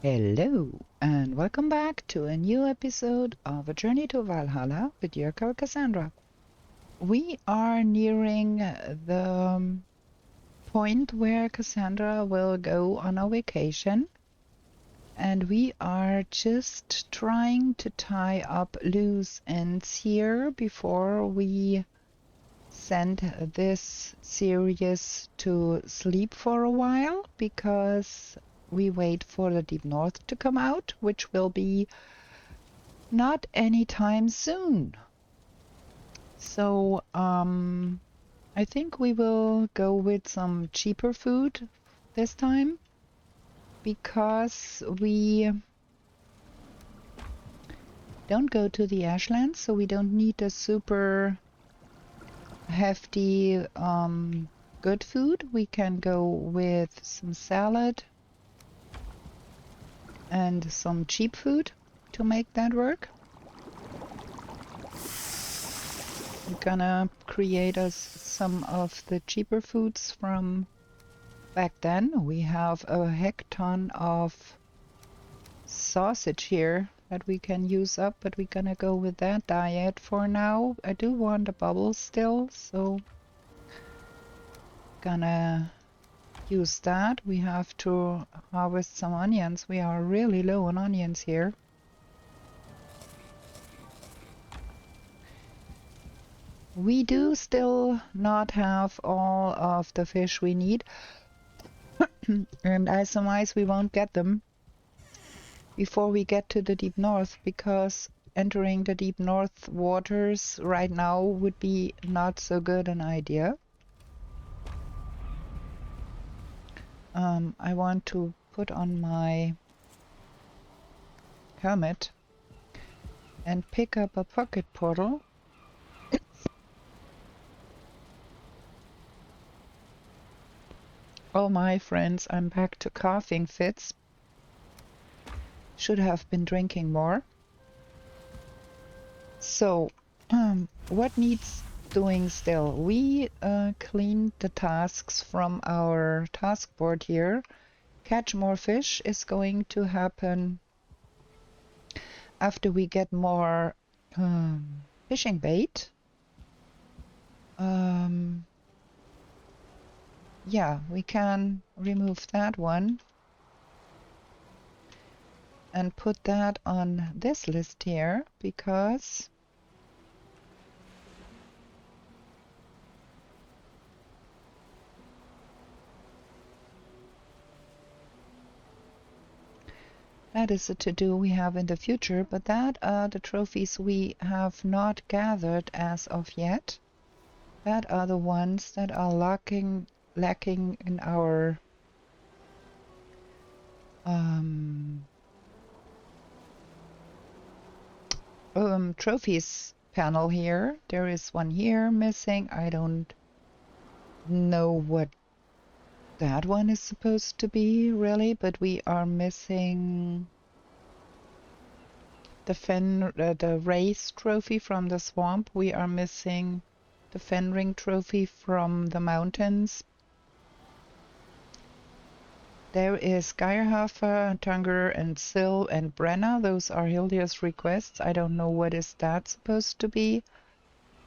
Hello, and welcome back to a new episode of A Journey to Valhalla with your girl Cassandra. We are nearing the point where Cassandra will go on a vacation, and we are just trying to tie up loose ends here before we send this series to sleep for a while, because we wait for the Deep North to come out, which will be not anytime soon. So, I think we will go with some cheaper food this time, because we don't go to the Ashlands, so we don't need a super hefty good food. We can go with some salad and some cheap food to make that work. I'm gonna create us some of the cheaper foods from back then. We have a heck ton of sausage here that we can use up, but we're gonna go with that diet for now. I do want a bubble still, so gonna use that. We have to harvest some onions. We are really low on onions here. We do still not have all of the fish we need, and I surmise we won't get them before we get to the Deep North, because entering the Deep North waters right now would be not so good an idea. I want to put on my helmet and pick up a pocket portal. Oh my friends, I'm back to coughing fits. Should have been drinking more. So, what needs doing still? We cleaned the tasks from our task board here. Catch more fish is going to happen after we get more fishing bait. Yeah, we can remove that one and put that on this list here, because that is a to-do we have in the future, but that are the trophies we have not gathered as of yet. That are the ones that are lacking in our trophies panel here. There is one here missing. I don't know what that one is supposed to be really, but we are missing the race trophy from the swamp. We are missing the Fenring trophy from the mountains. There is Geierhafer, Tanger, and Sil, and Brenna. Those are Hildia's requests. I don't know what is that supposed to be.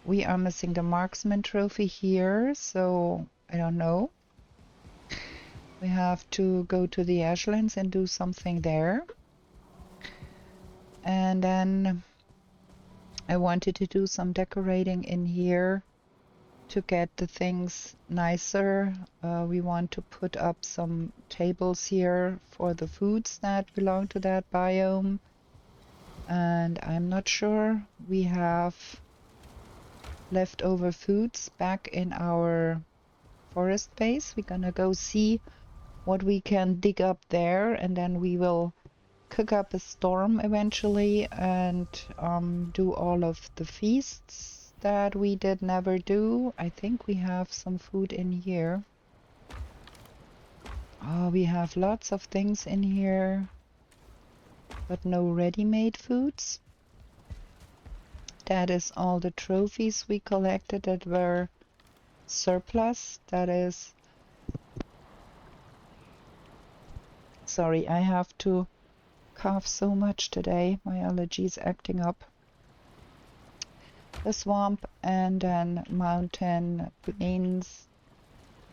We are missing the Marksman trophy here, so I don't know. We have to go to the Ashlands and do something there. And then I wanted to do some decorating in here to get the things nicer. We want to put up some tables here for the foods that belong to that biome. And I'm not sure we have leftover foods back in our forest base. We're gonna go see what we can dig up there, and then we will cook up a storm eventually and do all of the feasts that we did never do. I think we have some food in here. Oh, we have lots of things in here, but no ready-made foods. That is all the trophies we collected that were surplus. That is... Sorry, I have to cough so much today. My allergies acting up. The swamp, and then mountain plains.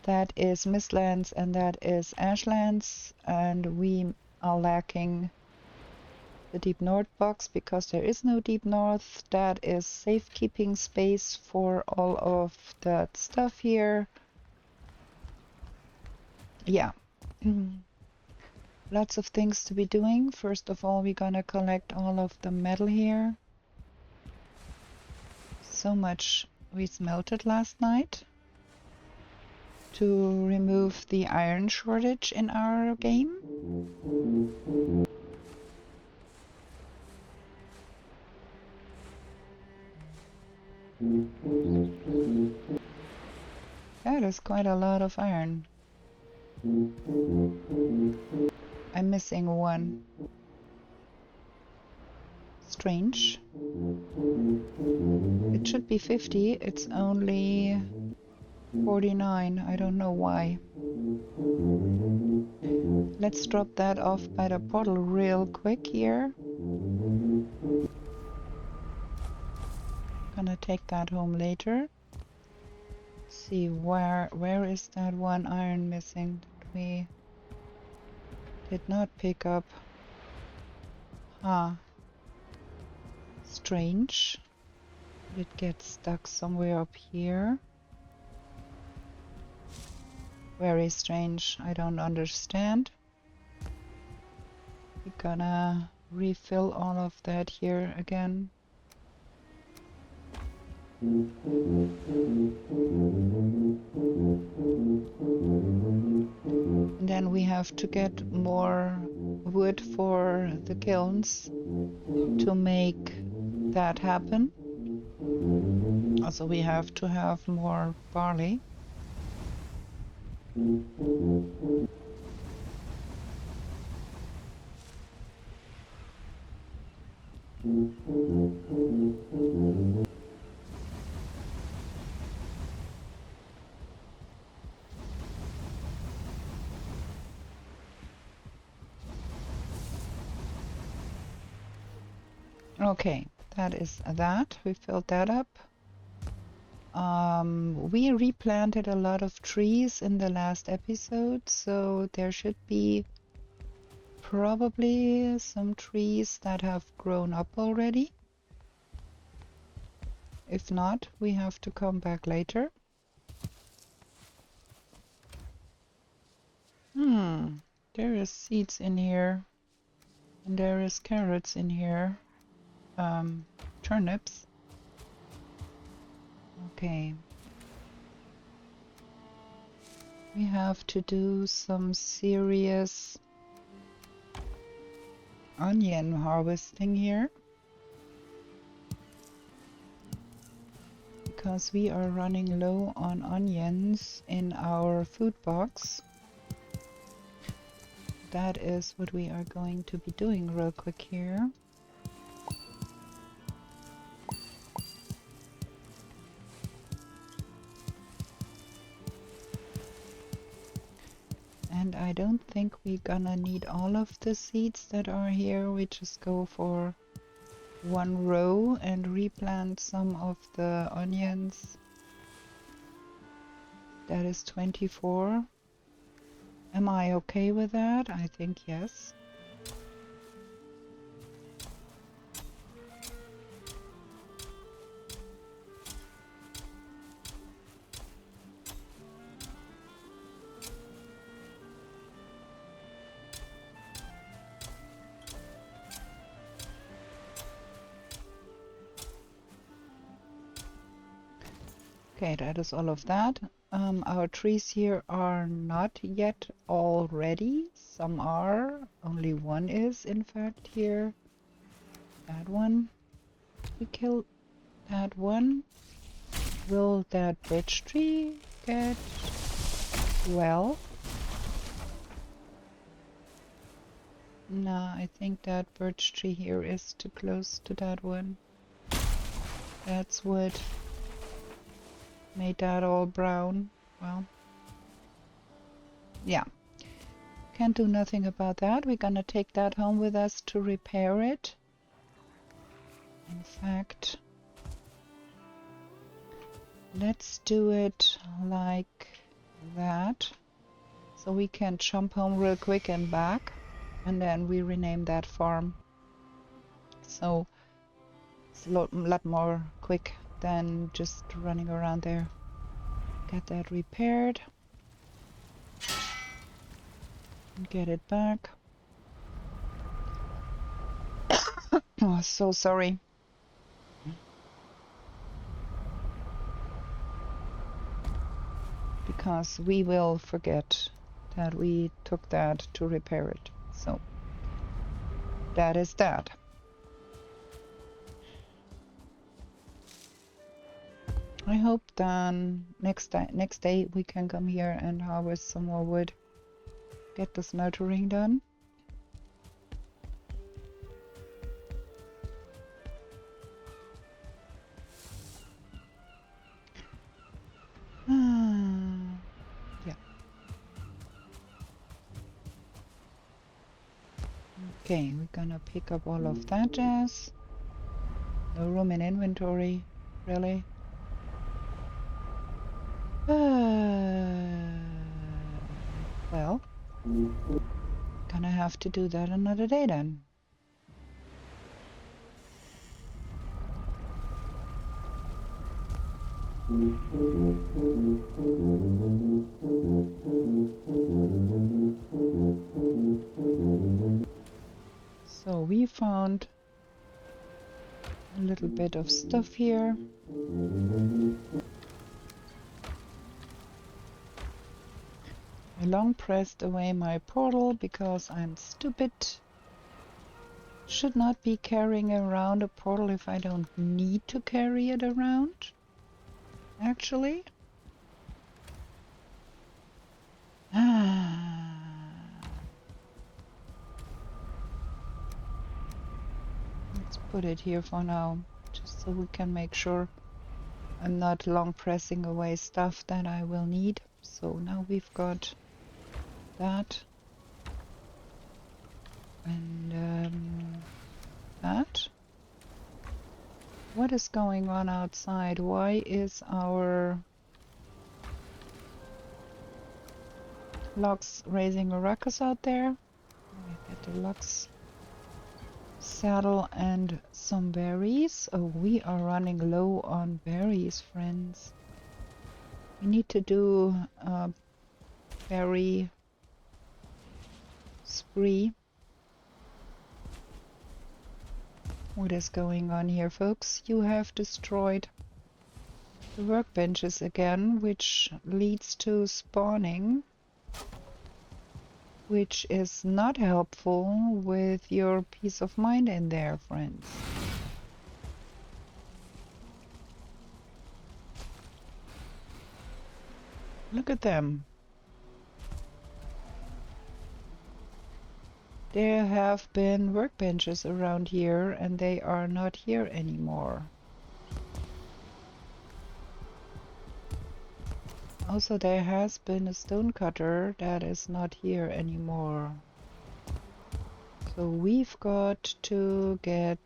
That is mistlands and that is ashlands, and we are lacking the deep north box because there is no deep north. That is safekeeping space for all of that stuff here. Yeah. Lots of things to be doing. First of all, we're gonna collect all of the metal here. So much we smelted last night to remove the iron shortage in our game. That is quite a lot of iron. I'm missing one. Strange. It should be 50, it's only 49, I don't know why. Let's drop that off by the portal real quick here. Gonna take that home later. See where is that one iron missing that we did not pick up? Ah, strange. Did it get stuck somewhere up here? Very strange. I don't understand. We're gonna refill all of that here again. And then we have to get more wood for the kilns to make that happen. Also, we have to have more barley. Okay, that is that. We filled that up. We replanted a lot of trees in the last episode, so there should be probably some trees that have grown up already. If not, we have to come back later. There is seeds in here, and there is carrots in here. Turnips. Okay. We have to do some serious onion harvesting here, because we are running low on onions in our food box. That is what we are going to be doing real quick here. And I don't think we're gonna need all of the seeds that are here. We just go for one row and replant some of the onions. That is 24. Am I okay with that? I think yes. Okay, that is all of that. Our trees here are not yet all ready. Some are. Only one is, in fact, here. That one. We killed that one. Will that birch tree get well? No, I think that birch tree here is too close to that one. That's wood. Made that all brown. Well, yeah. Can't do nothing about that. We're gonna take that home with us to repair it. In fact, let's do it like that. So we can jump home real quick and back. And then we rename that farm. So it's a lot more quick than just running around there. Get that repaired. And get it back. Oh, so sorry. Because we will forget that we took that to repair it. So that is that. I hope then next day we can come here and harvest some more wood. Get the smeltering done. Yeah. Okay, we're gonna pick up all of that jazz. No room in inventory, really. Well, gonna have to do that another day then. So we found a little bit of stuff here. I long pressed away my portal because I'm stupid. Should not be carrying around a portal if I don't need to carry it around, actually. Let's put it here for now, just so we can make sure I'm not long pressing away stuff that I will need. So now we've got that. And that. What is going on outside? Why is our Lux raising a ruckus out there? Let me get the Lux saddle and some berries. Oh, we are running low on berries, friends. We need to do a berry spree. What is going on here, folks? You have destroyed the workbenches again, which leads to spawning, which is not helpful with your peace of mind in there, friends. Look at them. There have been workbenches around here, and they are not here anymore. Also, there has been a stone cutter that is not here anymore. So we've got to get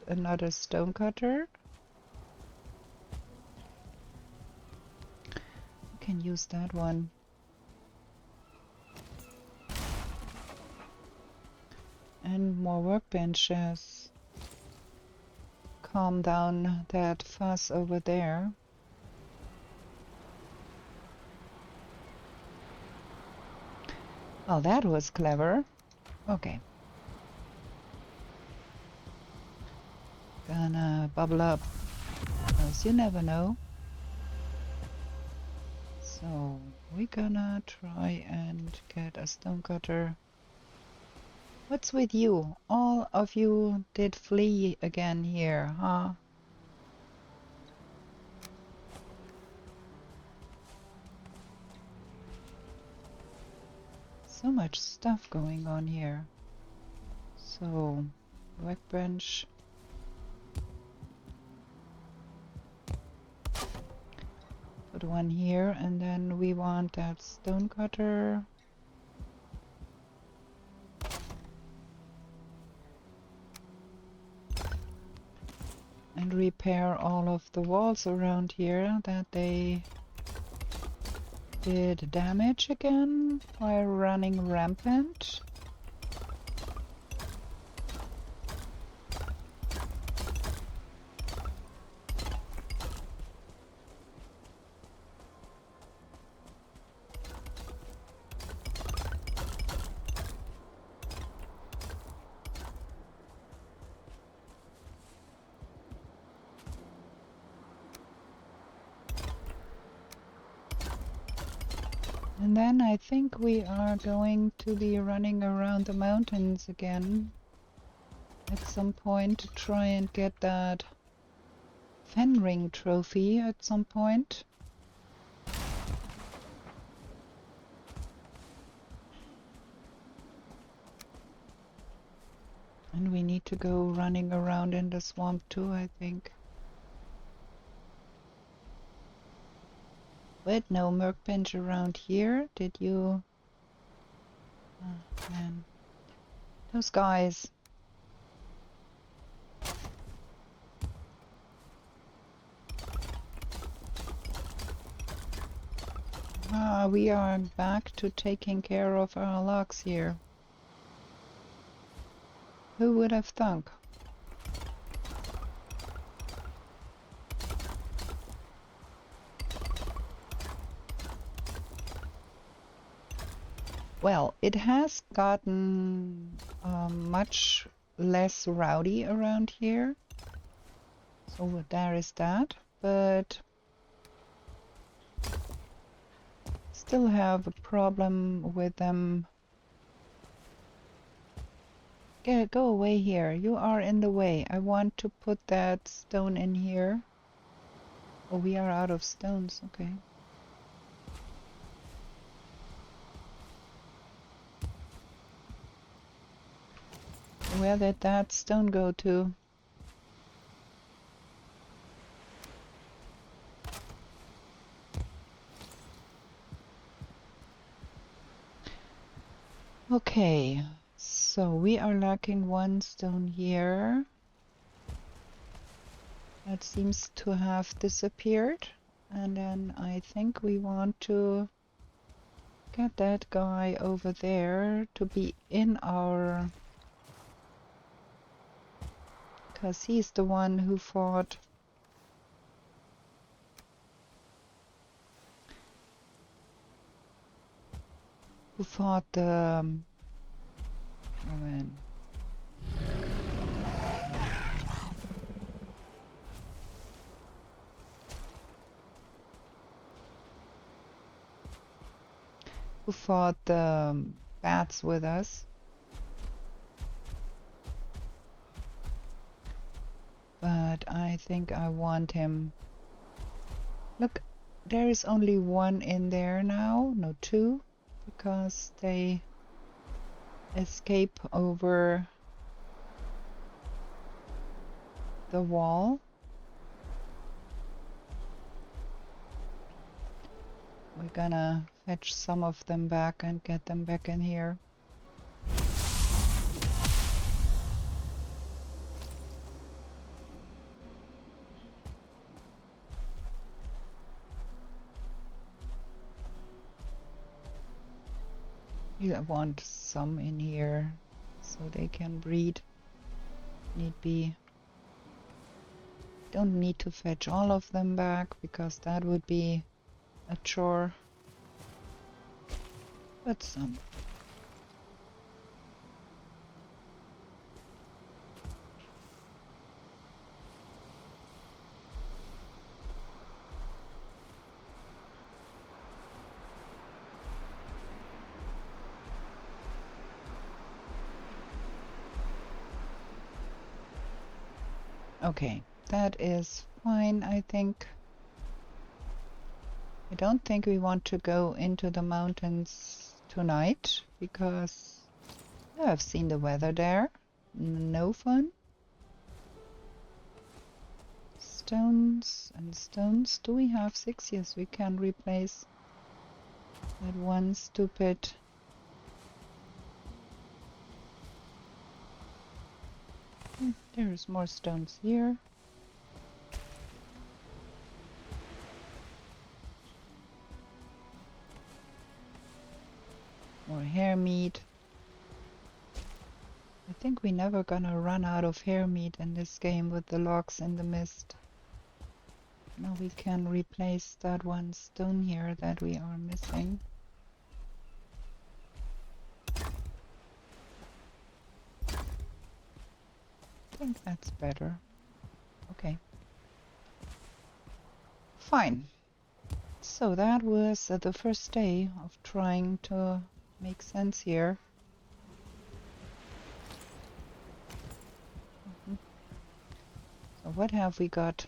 another stone cutter. We can use that one. And more workbenches. Calm down that fuss over there. Well, that was clever. Okay. Gonna bubble up, because you never know. So we're gonna try and get a stone cutter. What's with you? All of you did flee again here, huh? So much stuff going on here. So, workbench. Put one here, and then we want that stone cutter. and repair all of the walls around here that they did damage again while running rampant. And then I think we are going to be running around the mountains again at some point to try and get that Fenring trophy at some point. And we need to go running around in the swamp too, I think. Wait, no workbench around here. Did you? Oh, man. Those guys. Ah, we are back to taking care of our logs here. Who would have thunk? Well, it has gotten much less rowdy around here. So there is that, but still have a problem with them. Go away here. You are in the way. I want to put that stone in here. Oh, we are out of stones. Okay. Where did that stone go to? Okay, so we are lacking one stone here. That seems to have disappeared. And then I think we want to get that guy over there to be in our... because he's the one who fought the... oh man. Who fought the bats with us. But I think I want him. Look, there is only one in there now, no, two, because they escape over the wall. We're gonna fetch some of them back and get them back in here. I want some in here so they can breed. Need be. Don't need to fetch all of them back because that would be a chore. But some. Okay, that is fine, I think. I don't think we want to go into the mountains tonight because I've seen the weather there. No fun. Stones and stones. Do we have 6? Yes, we can replace that one stupid... There's more stones here. think we're never gonna run out of hair meat in this game with the logs in the mist. Now we can replace that one stone here that we are missing. I think that's better. Okay. Fine. So that was the first day of trying to make sense here. So what have we got?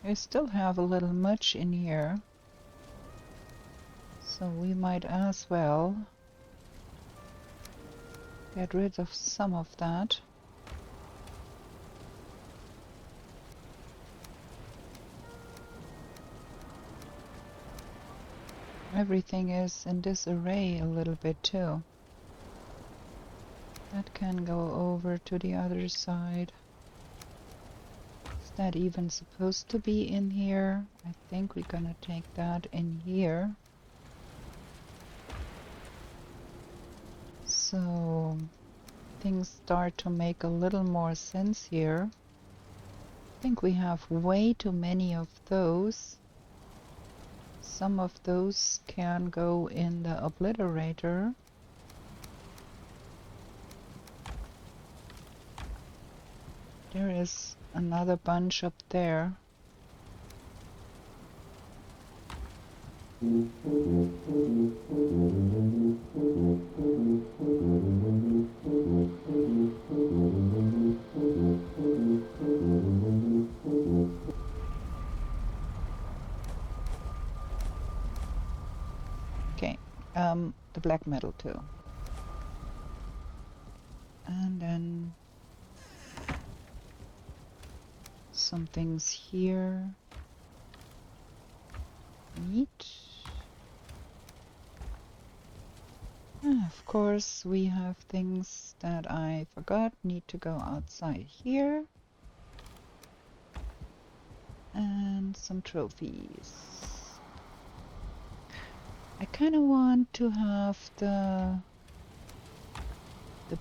We still have a little much in here. So we might as well get rid of some of that. Everything is in disarray a little bit too. That can go over to the other side. Is that even supposed to be in here? I think we're gonna take that in here. So things start to make a little more sense here. I think we have way too many of those. Some of those can go in the obliterator. There is another bunch up there. Okay, the black metal too. And then some things here. Meat. Of course, we have things that I forgot need to go outside here. And some trophies. I kind of want to have the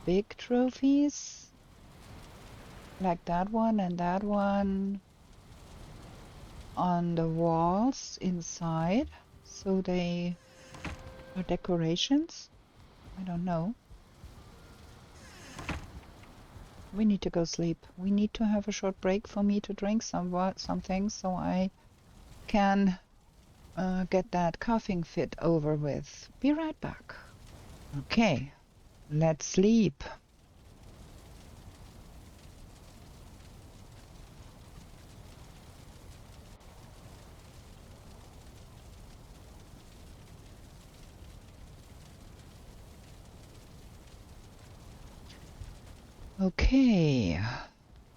big trophies, like that one and that one, on the walls inside, so they are decorations. I don't know. We need to go sleep. We need to have a short break for me to drink something so I can get that coughing fit over with. Be right back. Okay, let's sleep. Okay,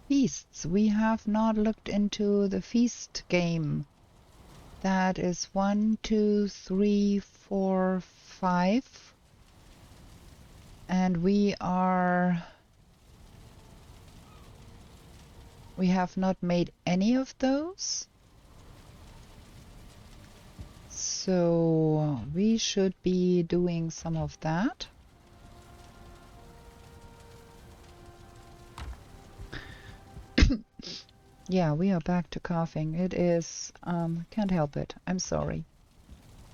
feasts. We have not looked into the feast game. That is 1, 2, 3, 4, 5. And we have not made any of those. So we should be doing some of that. Yeah, we are back to coughing. It is, can't help it. I'm sorry.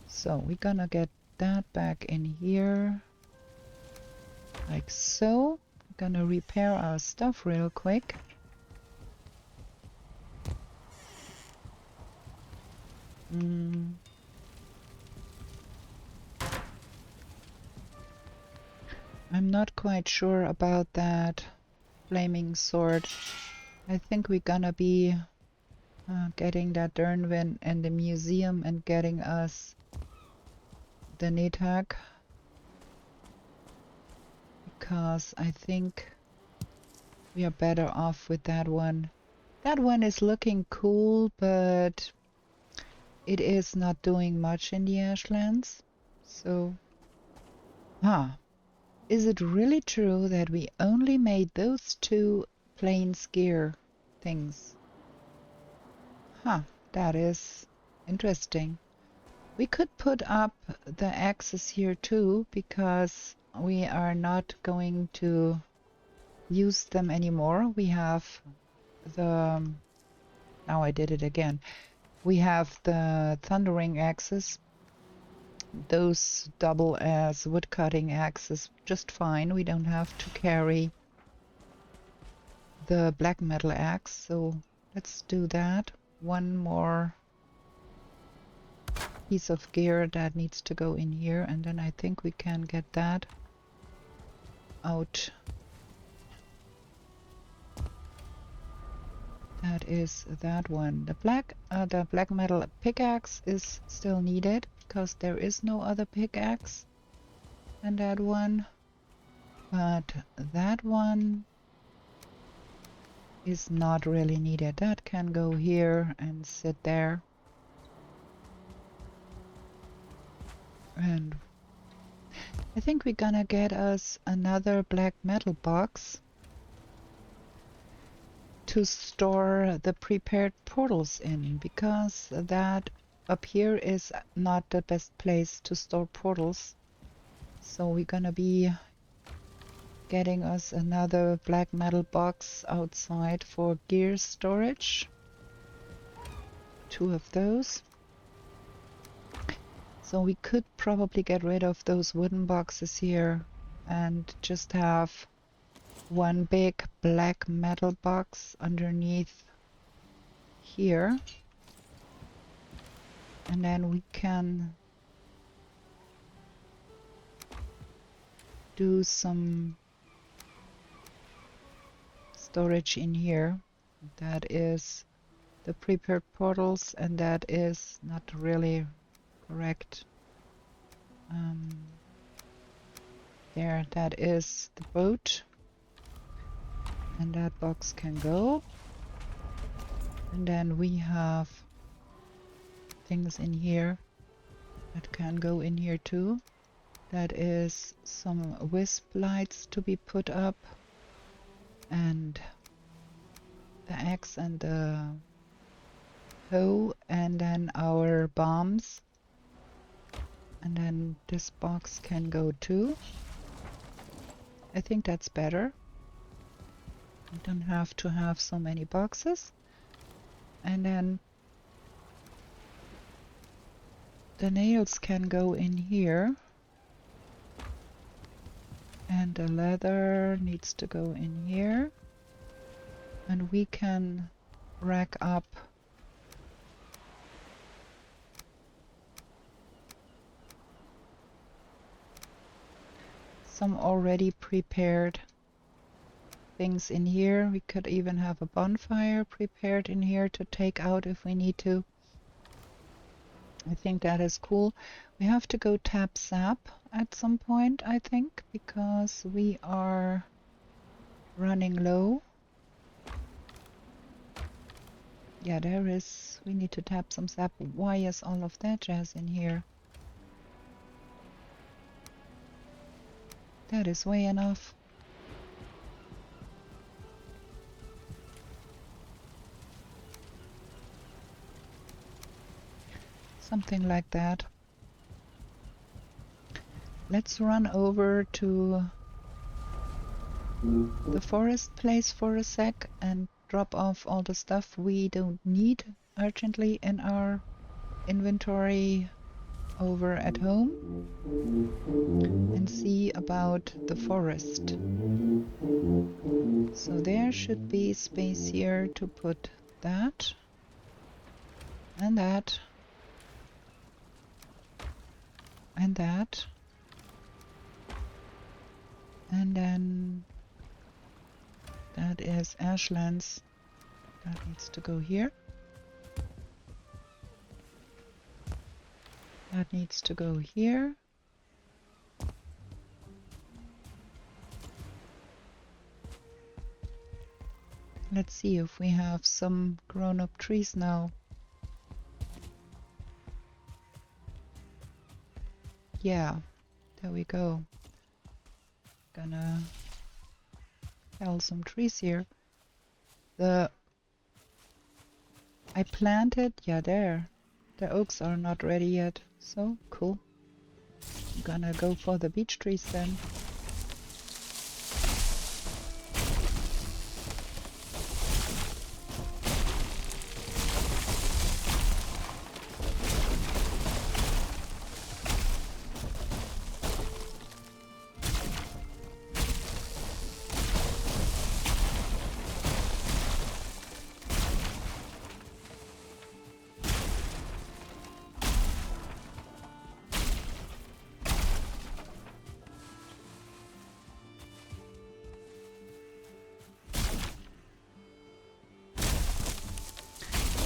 So we're gonna get that back in here. Like so. We're gonna repair our stuff real quick. I'm not quite sure about that flaming sword. I think we're gonna be getting that Dernwin in the museum and getting us the Nidhagg, because I think we are better off with that one. That one is looking cool, but it is not doing much in the Ashlands. So, is it really true that we only made those two plains gear things. Huh, that is interesting. We could put up the axes here too, because we are not going to use them anymore. We have the... Now I did it again. We have the thundering axes. Those double as woodcutting axes just fine. We don't have to carry the black metal axe, so let's do that. One more piece of gear that needs to go in here, and then I think we can get that out. That is that one. The black metal pickaxe is still needed because there is no other pickaxe than that one. But that one is not really needed. That can go here and sit there. And I think we're gonna get us another black metal box to store the prepared portals in, because that up here is not the best place to store portals. So we're gonna be getting us another black metal box outside for gear storage. 2 of those. So we could probably get rid of those wooden boxes here and just have one big black metal box underneath here, and then we can do some storage in here. That is the prepared portals, and that is not really correct. There, that is the boat. And that box can go. And then we have things in here that can go in here too. That is some wisp lights to be put up, and the axe and the hoe, and then our bombs. And then this box can go too. I think that's better. We don't have to have so many boxes. And then the nails can go in here. And the leather needs to go in here. And we can rack up some already prepared things in here. We could even have a bonfire prepared in here to take out if we need to. I think that is cool. We have to go tap sap at some point, I think, because we are running low. Yeah, there is. We need to tap some sap. Why is all of that jazz in here? That is way enough. Something like that. Let's run over to the forest place for a sec and drop off all the stuff we don't need urgently in our inventory over at home, and see about the forest. So there should be space here to put that and that and that, and then that is ashlands. That needs to go here. That needs to go here. Let's see if we have some grown-up trees now. Yeah, there we go. Gonna fell some trees here. The I planted, yeah, there. The oaks are not ready yet, so cool. I'm gonna go for the beech trees then.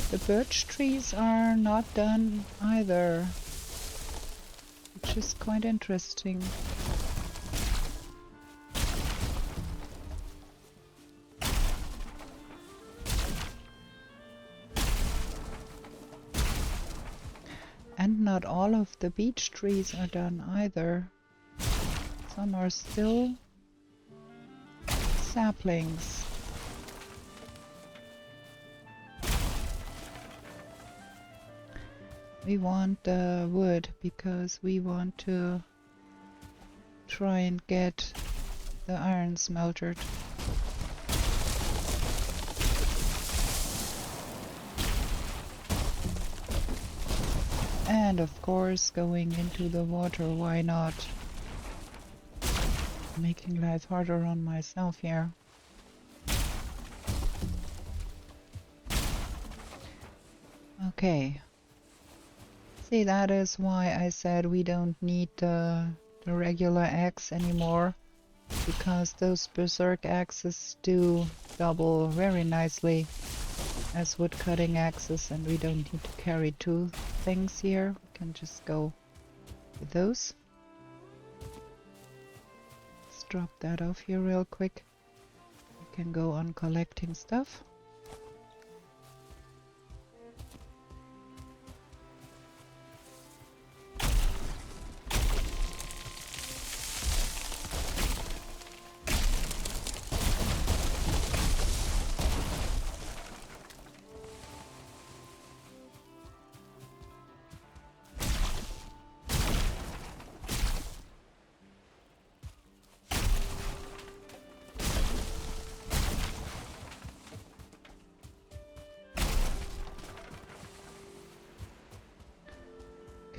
The birch trees are not done either, which is quite interesting. And not all of the beech trees are done either. Some are still saplings. We want the wood because we want to try and get the iron smeltered. And of course going into the water, why not? Making life harder on myself here. Okay. See, that is why I said we don't need the regular axe anymore, because those berserk axes do double very nicely as wood cutting axes, and we don't need to carry two things here. We can just go with those. Let's drop that off here real quick. We can go on collecting stuff.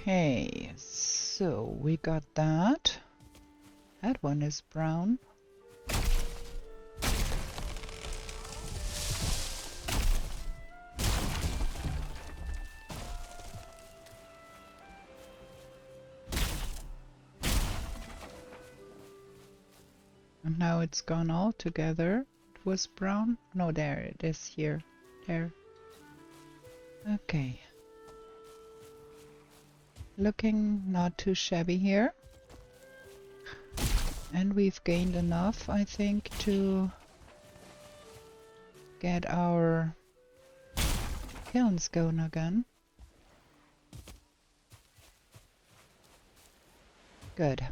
Okay, so we got that. That one is brown. And now it's gone all together. It was brown. No, there it is here. There. Okay. Looking not too shabby here. And we've gained enough, I think, to get our kilns going again. Good.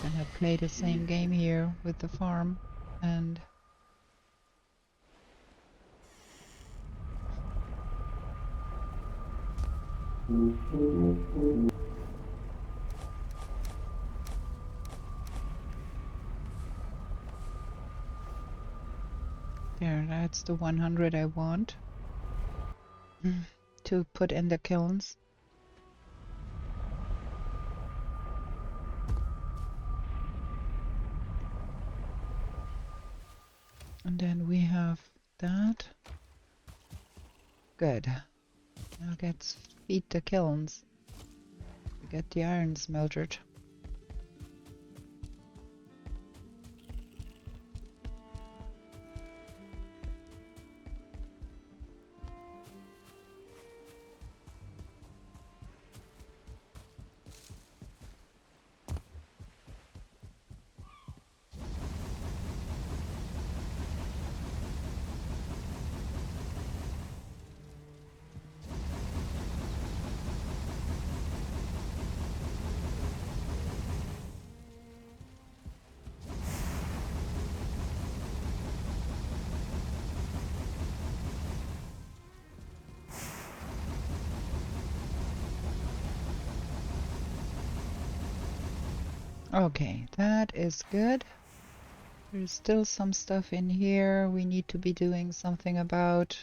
Gonna play the same game here with the farm and there, that's the 100 I want to put in the kilns. And then we have that. Good. Now let's feed the kilns. We get the iron smeltered. Okay, that is good. There's still some stuff in here we need to be doing something about,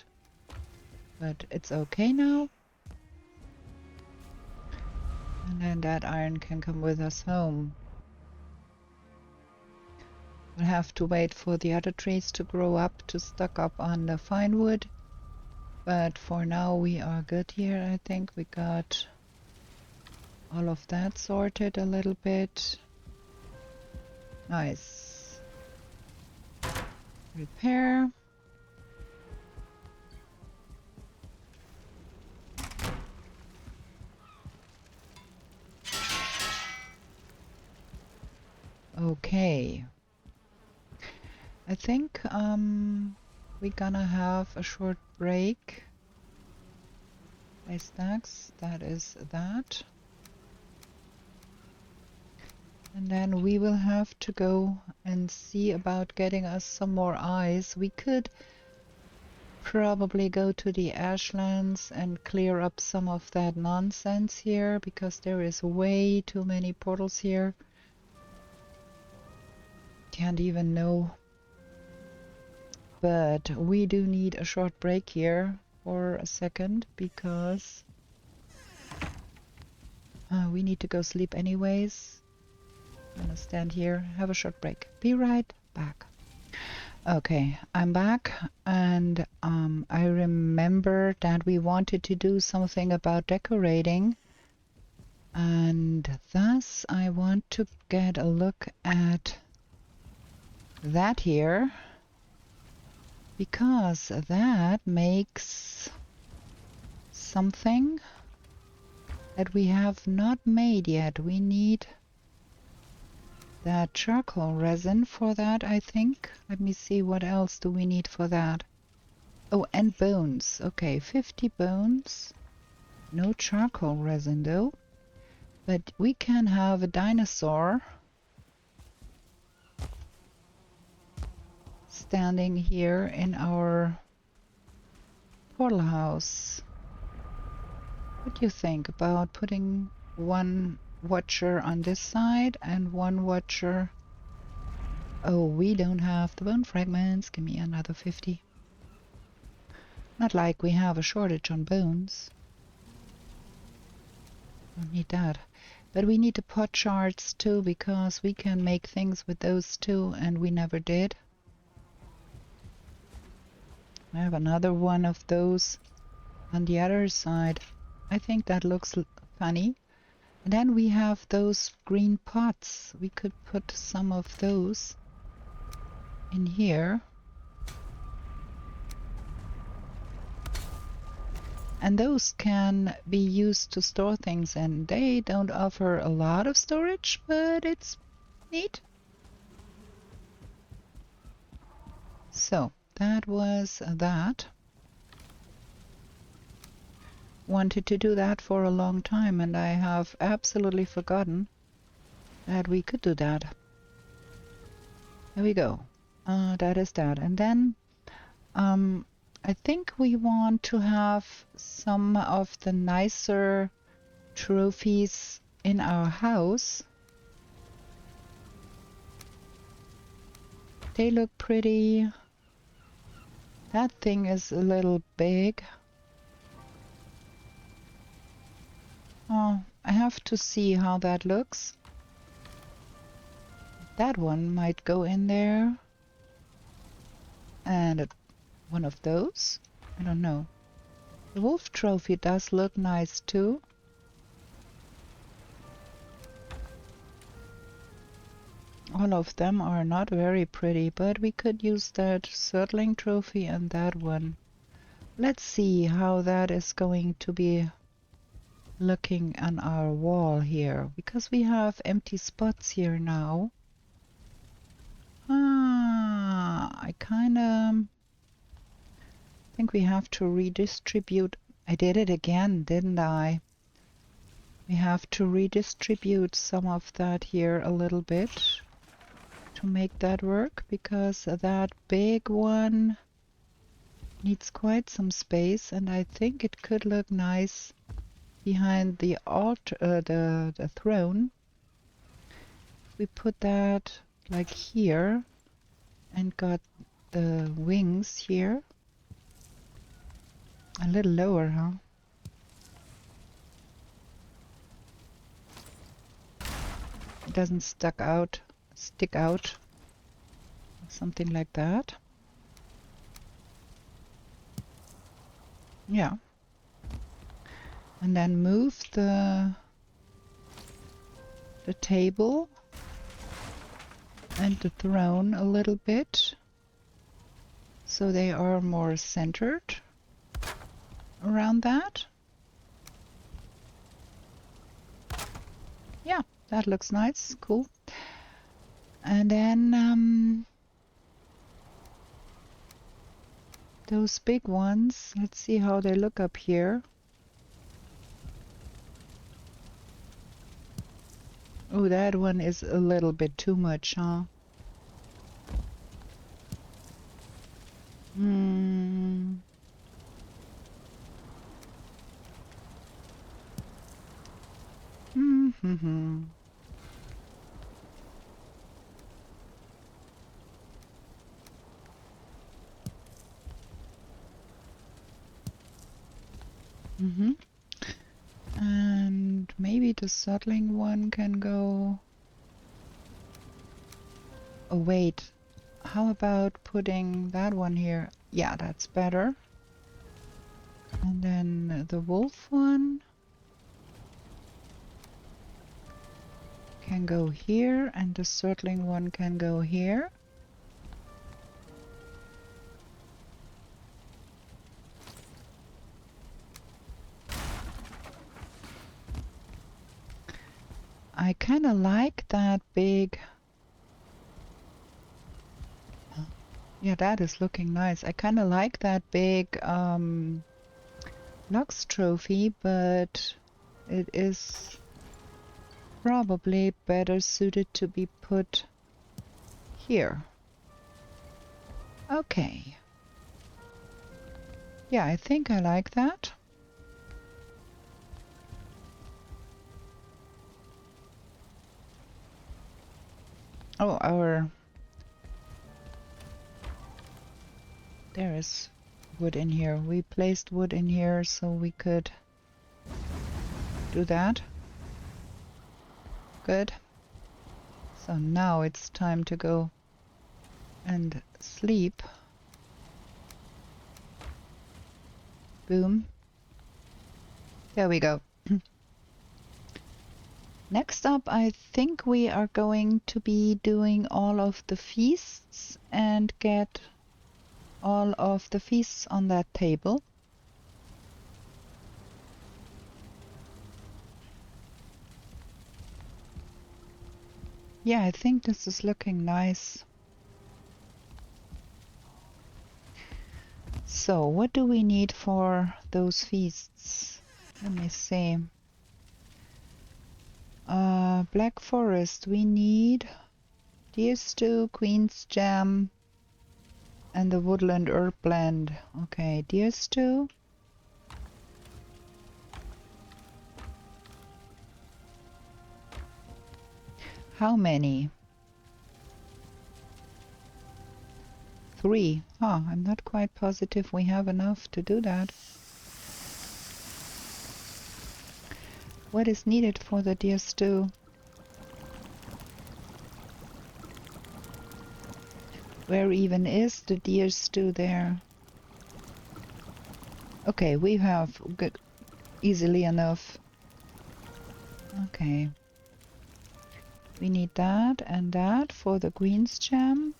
but it's okay now. And then that iron can come with us home. We'll have to wait for the other trees to grow up to stock up on the fine wood. But for now we are good here. I think we got all of that sorted a little bit. Nice. Repair. Okay. I think we're gonna have a short break. Ice stacks, that is that. And then we will have to go and see about getting us some more ice. We could probably go to the Ashlands and clear up some of that nonsense here, because there is way too many portals here. Can't even know. But we do need a short break here for a second, because we need to go sleep anyways. I'm gonna stand here, have a short break. Be right back. Okay, I'm back, and I remember that we wanted to do something about decorating, and thus I want to get a look at that here, because that makes something that we have not made yet. We need that charcoal resin for that, I think. Let me see, what else do we need for that? Oh, and bones. Okay, 50 bones. No charcoal resin though. But we can have a dinosaur standing here in our portal house. What do you think about putting one watcher on this side and one watcher? Oh, we don't have the bone fragments. Give me another 50. Not like we have a shortage on bones. Don't need that. But we need the pot shards too, because we can make things with those too, and we never did. I have another one of those on the other side. I think that looks funny. And then we have those green pots. We could put some of those in here. And those can be used to store things, and they don't offer a lot of storage, but it's neat. So that was that. Wanted to do that for a long time, and I have absolutely forgotten that we could do that. There we go. That is that. And then I think we want to have some of the nicer trophies in our house. They look pretty. That thing is a little big. Oh, I have to see how that looks. That one might go in there. And one of those? I don't know. The wolf trophy does look nice too. All of them are not very pretty, but we could use that surtling trophy and that one. Let's see how that is going to be looking on our wall here, because we have empty spots here now. I kinda think we have to redistribute. I did it again, didn't I? We have to redistribute some of that here a little bit to make that work, because that big one needs quite some space, and I think it could look nice behind the altar, the throne. we put that like here and got the wings here? A little lower, huh? It doesn't stick out. Something like that. Yeah. And then move the table and the throne a little bit so they are more centered around that. Yeah, that looks nice. Cool. And then those big ones, let's see how they look up here. Oh, that one is a little bit too much, huh? Hmm. Mm-hmm. Mm-hmm. And maybe the settling one can go... Oh, wait. How about putting that one here? Yeah, that's better. And then the wolf one can go here, and the circling one can go here. I kind of like that big... Yeah, that is looking nice. I kind of like that big Lux trophy, but it is probably better suited to be put here. Okay. Yeah, I think I like that. Oh, there is wood in here. We placed wood in here so we could do that. Good. So now it's time to go and sleep. Boom. There we go. Next up, I think we are going to be doing all of the feasts and get all of the feasts on that table. Yeah, I think this is looking nice. So, what do we need for those feasts? Let me see. Black Forest, we need deer stew, queen's jam, and the woodland herb blend. Okay, deer stew. How many? 3. Huh, I'm not quite positive we have enough to do that. What is needed for the deer stew? Where even is the deer stew there? Okay, we have easily enough. Okay. We need that and that for the queen's jam.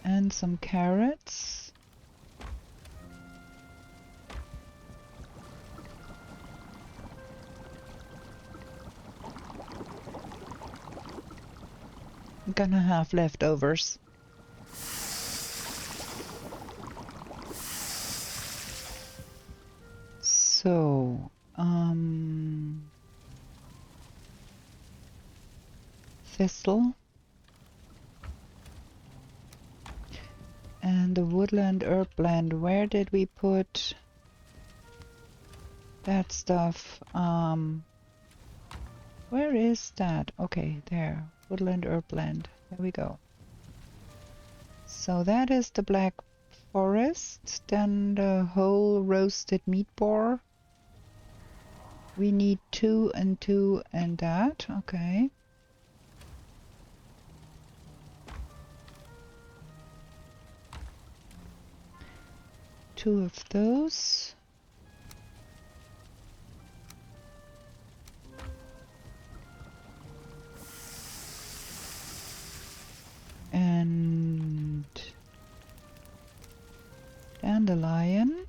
And some carrots. I'm gonna have leftovers. So, thistle. And the woodland herb blend, where did we put that stuff. Where is that? Okay, there. Woodland herb blend. There we go. So that is the black forest. Then the whole roasted meat boar. We need 2 and 2 and that. Okay. Two of those. And dandelion.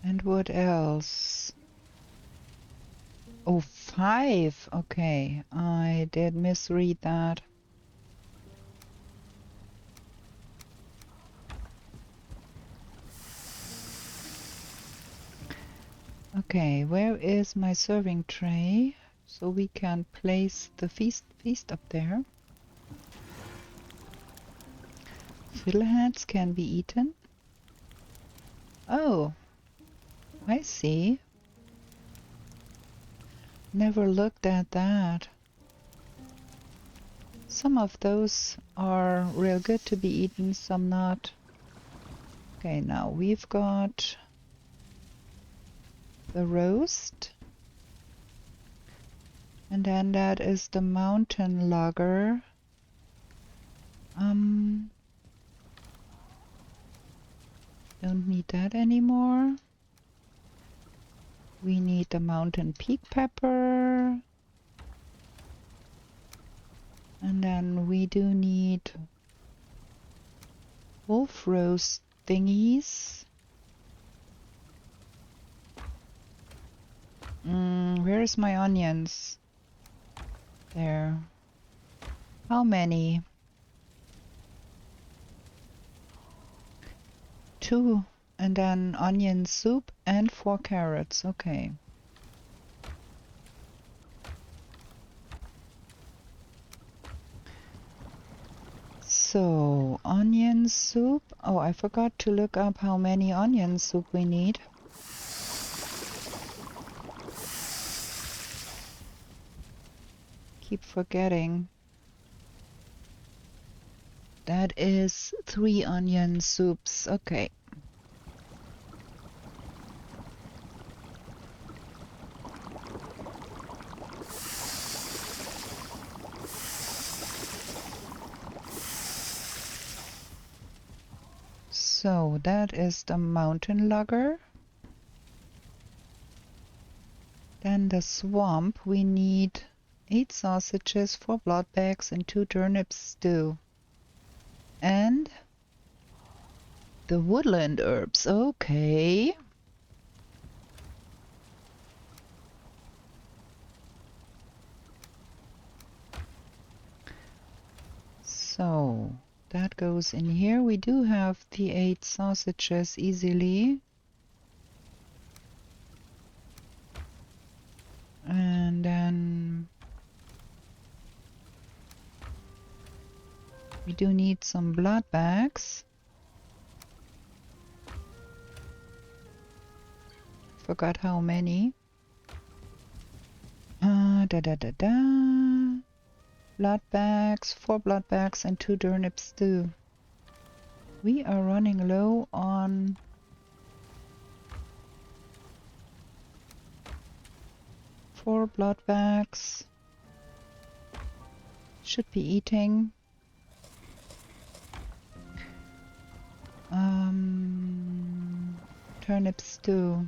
And what else? Oh, 5. Okay, I did misread that. Okay, where is my serving tray? So we can place the feast up there. Fiddleheads can be eaten. Oh, I see. Never looked at that. Some of those are real good to be eaten, some not. Okay, now we've got the roast. And then that is the mountain lager. Don't need that anymore. We need the mountain peak pepper. And then we do need wolf roast thingies. Where's my onions? There. How many? 2. And then onion soup and 4 carrots. Okay. So, onion soup. Oh, I forgot to look up how many onion soup we need. Keep forgetting. That is 3 onion soups. Okay. So that is the mountain lager. Then the swamp, we need 8 sausages, 4 blood bags, and 2 turnip stew. And the woodland herbs, okay. So that goes in here. We do have the 8 sausages easily. And then we do need some blood bags. Forgot how many. Blood bags, 4 blood bags, and 2 turnip stew. We are running low on 4 blood bags. Should be eating. Turnip stew.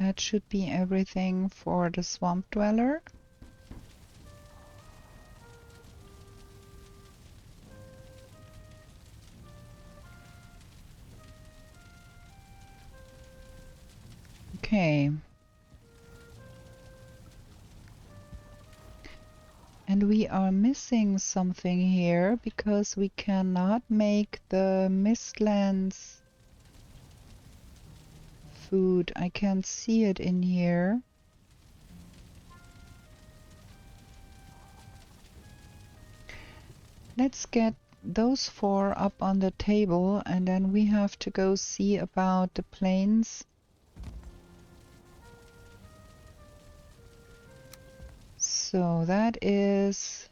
That should be everything for the swamp dweller. Okay. And we are missing something here because we cannot make the Mistlands food. I can't see it in here. Let's get those 4 up on the table and then we have to go see about the plains. So that is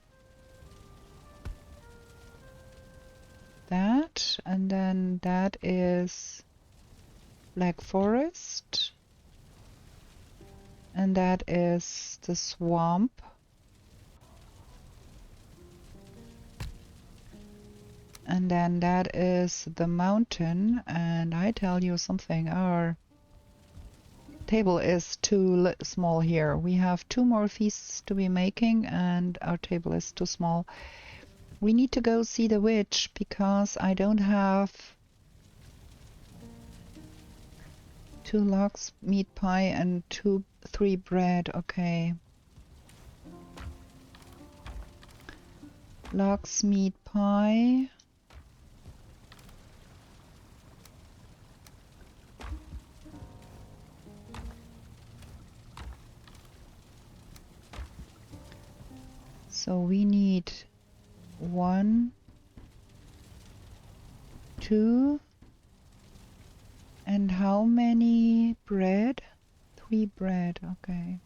that, and then that is Black Forest, and that is the swamp. And then that is the mountain, and I tell you something, our table is too small here. We have 2 more feasts to be making and our table is too small. We need to go see the witch because I don't have 2 logs, meat pie and 3 bread. Okay. Logs, meat pie. So we need 1, 2, and how many bread? 3 bread, okay.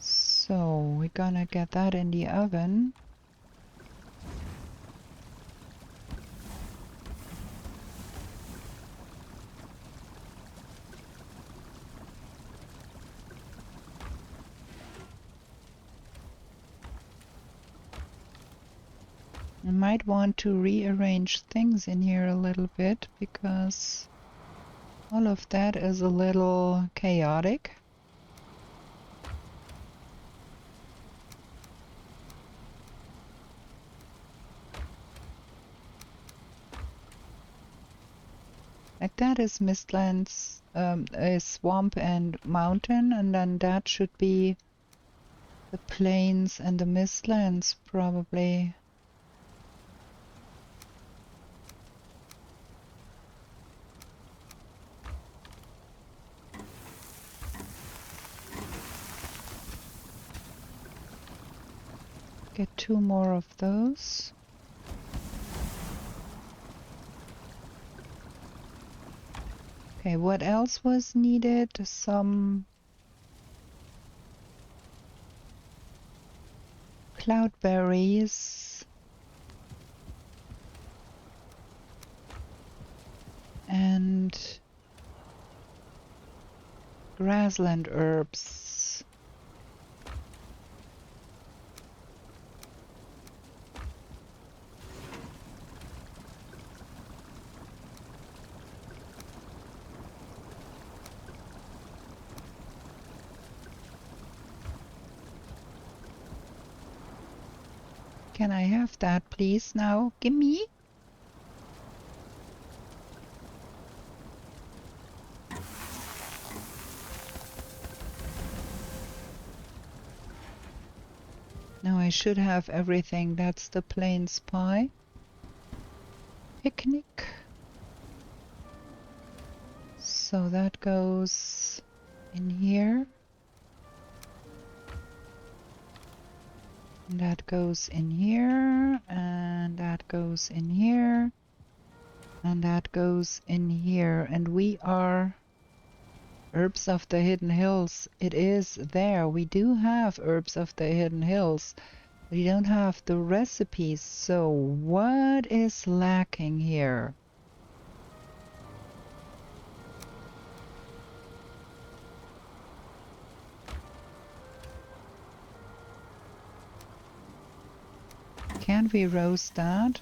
So we're gonna get that in the oven. I might want to rearrange things in here a little bit because all of that is a little chaotic. Like that is Mistlands, is swamp and mountain, and then that should be the plains and the Mistlands probably. Get 2 more of those. Okay, what else was needed? Some cloudberries and grassland herbs. Can I have that, please, now? Gimme! Now I should have everything. That's the plains pie. Picnic. So that goes in here. And that goes in here. And that goes in here. And that goes in here. And we are Herbs of the Hidden Hills. It is there. We do have Herbs of the Hidden Hills. We don't have the recipes. So what is lacking here? Can we roast that?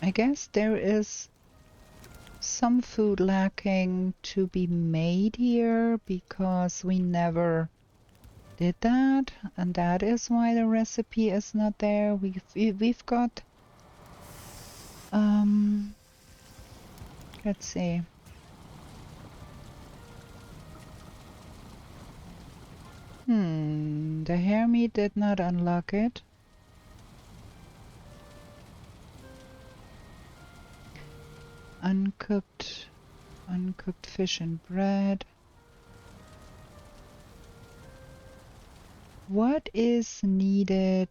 I guess there is some food lacking to be made here because we never did that, and that is why the recipe is not there. We've got let's see. The hare meat did not unlock it. Uncooked fish and bread. What is needed?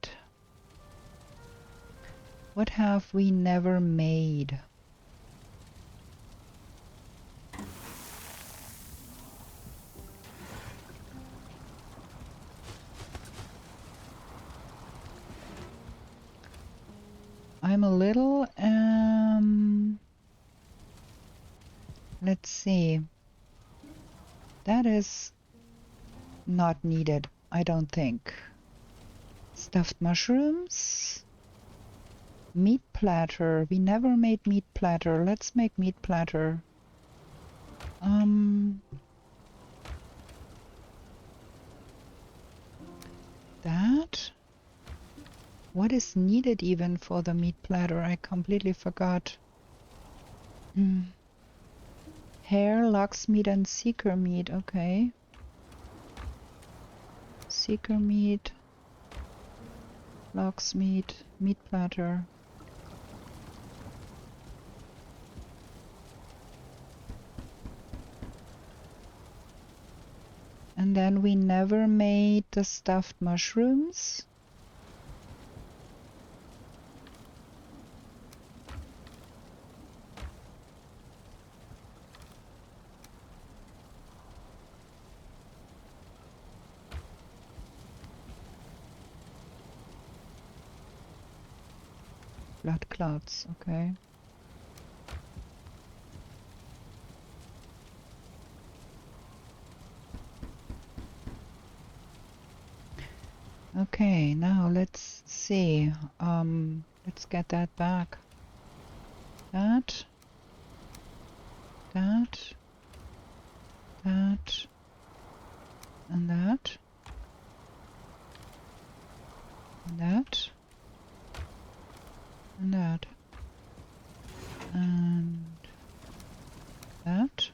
What have we never made? I'm a little, let's see. That is not needed, I don't think. Stuffed mushrooms. Meat platter. We never made meat platter. Let's make meat platter. That? What is needed even for the meat platter? I completely forgot. Hare, lux meat, and seeker meat. Okay. Seeker meat, lux meat, meat platter. And then we never made the stuffed mushrooms. Blood clots, okay. Okay, now let's see. Let's get that back. That, and that, and that, and that, and that, and that.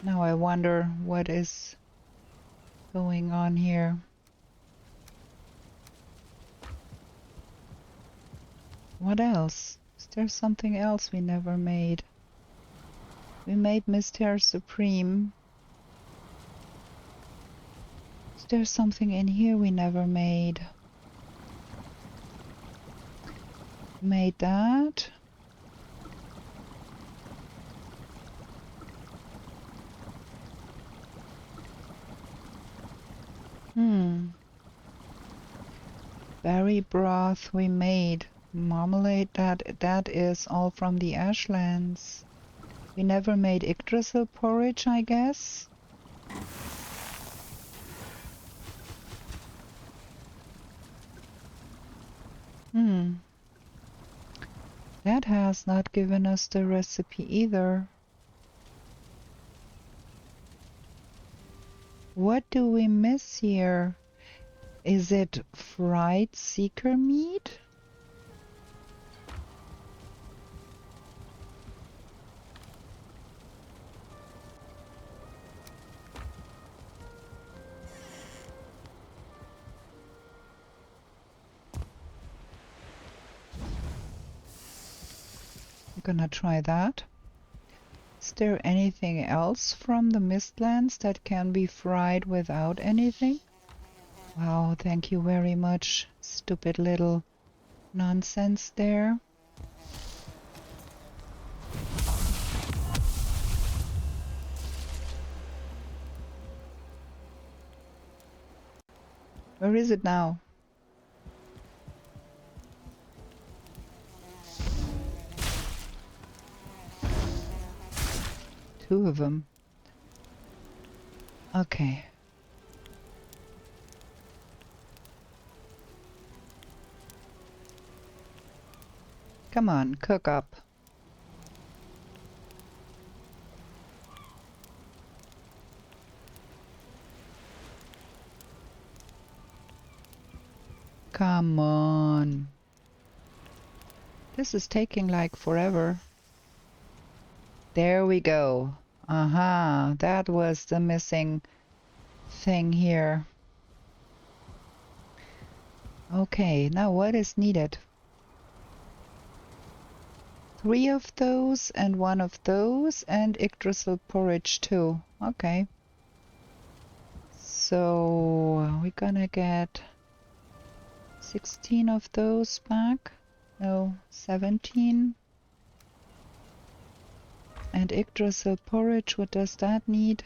Now I wonder what is going on here. What else? Is there something else we never made? We made Mystère Supreme. Is there something in here we never made? Made that. Berry broth we made. Marmalade, that is all from the Ashlands. We never made Yggdrasil porridge, I guess. That has not given us the recipe either. What do we miss here? Is it fried seeker meat? I'm gonna try that. Is there anything else from the Mistlands that can be fried without anything? Wow, thank you very much. Stupid little nonsense there. Where is it now? Two of them. Okay. Come on, cook up. Come on. This is taking like forever. There we go. Aha, that was the missing thing here. Okay, now what is needed? 3 of those and 1 of those and Yggdrasil porridge too. Okay. So we're gonna get 16 of those back. No, 17. And Yggdrasil porridge, what does that need?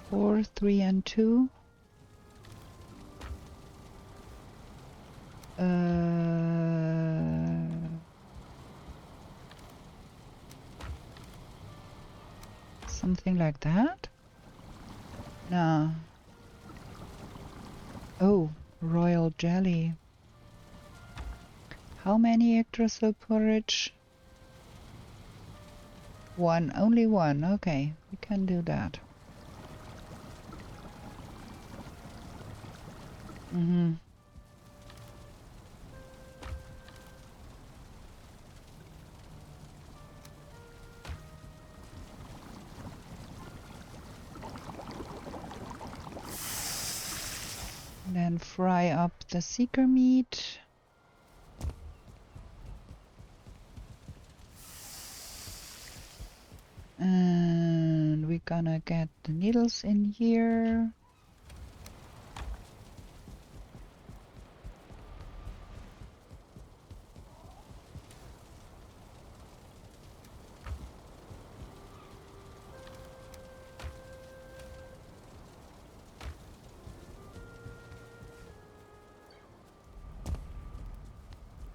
4, 3, and 2. Something like that? No. Oh, royal jelly. How many Yggdrasil porridge? 1, only 1. Okay, we can do that. Then fry up the seeker meat. And we're gonna get the needles in here.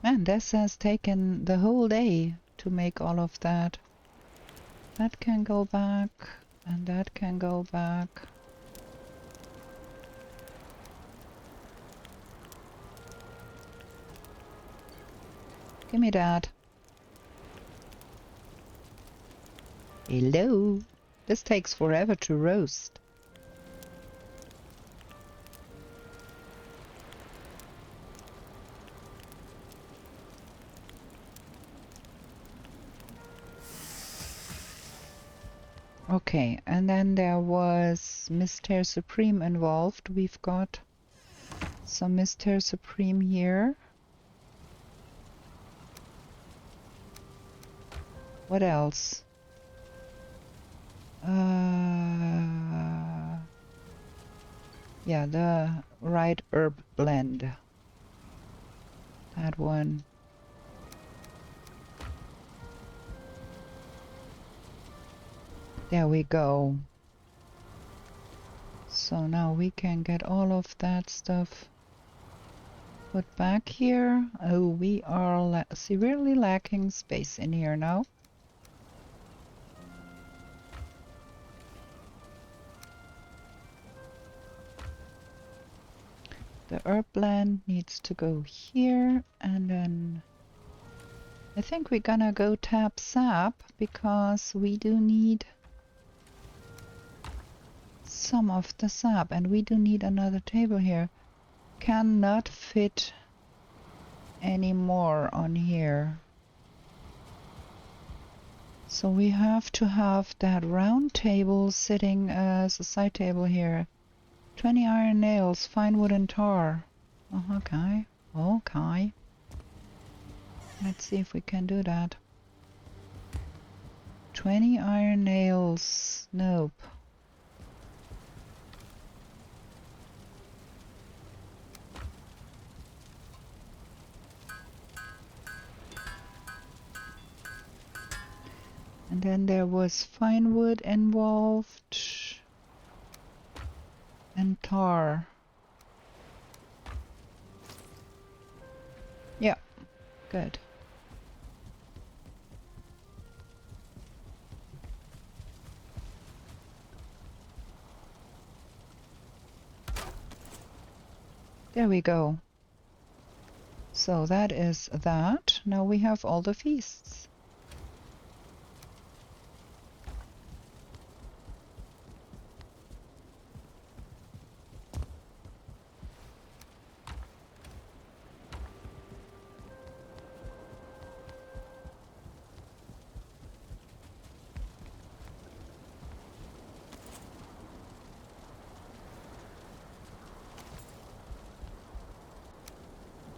Man, this has taken the whole day to make all of that. That can go back, and that can go back. Give me that. Hello. This takes forever to roast. Okay, and then there was Mystère Supreme involved. We've got some Mystère Supreme here. What else? Yeah, the right herb blend. That one. There we go. So now we can get all of that stuff put back here. Oh, we are severely lacking space in here now. The herb blend needs to go here, and then I think we're gonna go tap sap because we do need some of the sap, and we do need another table here. Cannot fit any more on here. So we have to have that round table sitting as a side table here. 20 iron nails, fine wood and tar. Oh, okay. Okay. Let's see if we can do that. 20 iron nails. Nope. And then there was fine wood involved. And tar. Yeah, good. There we go. So that is that. Now we have all the feasts.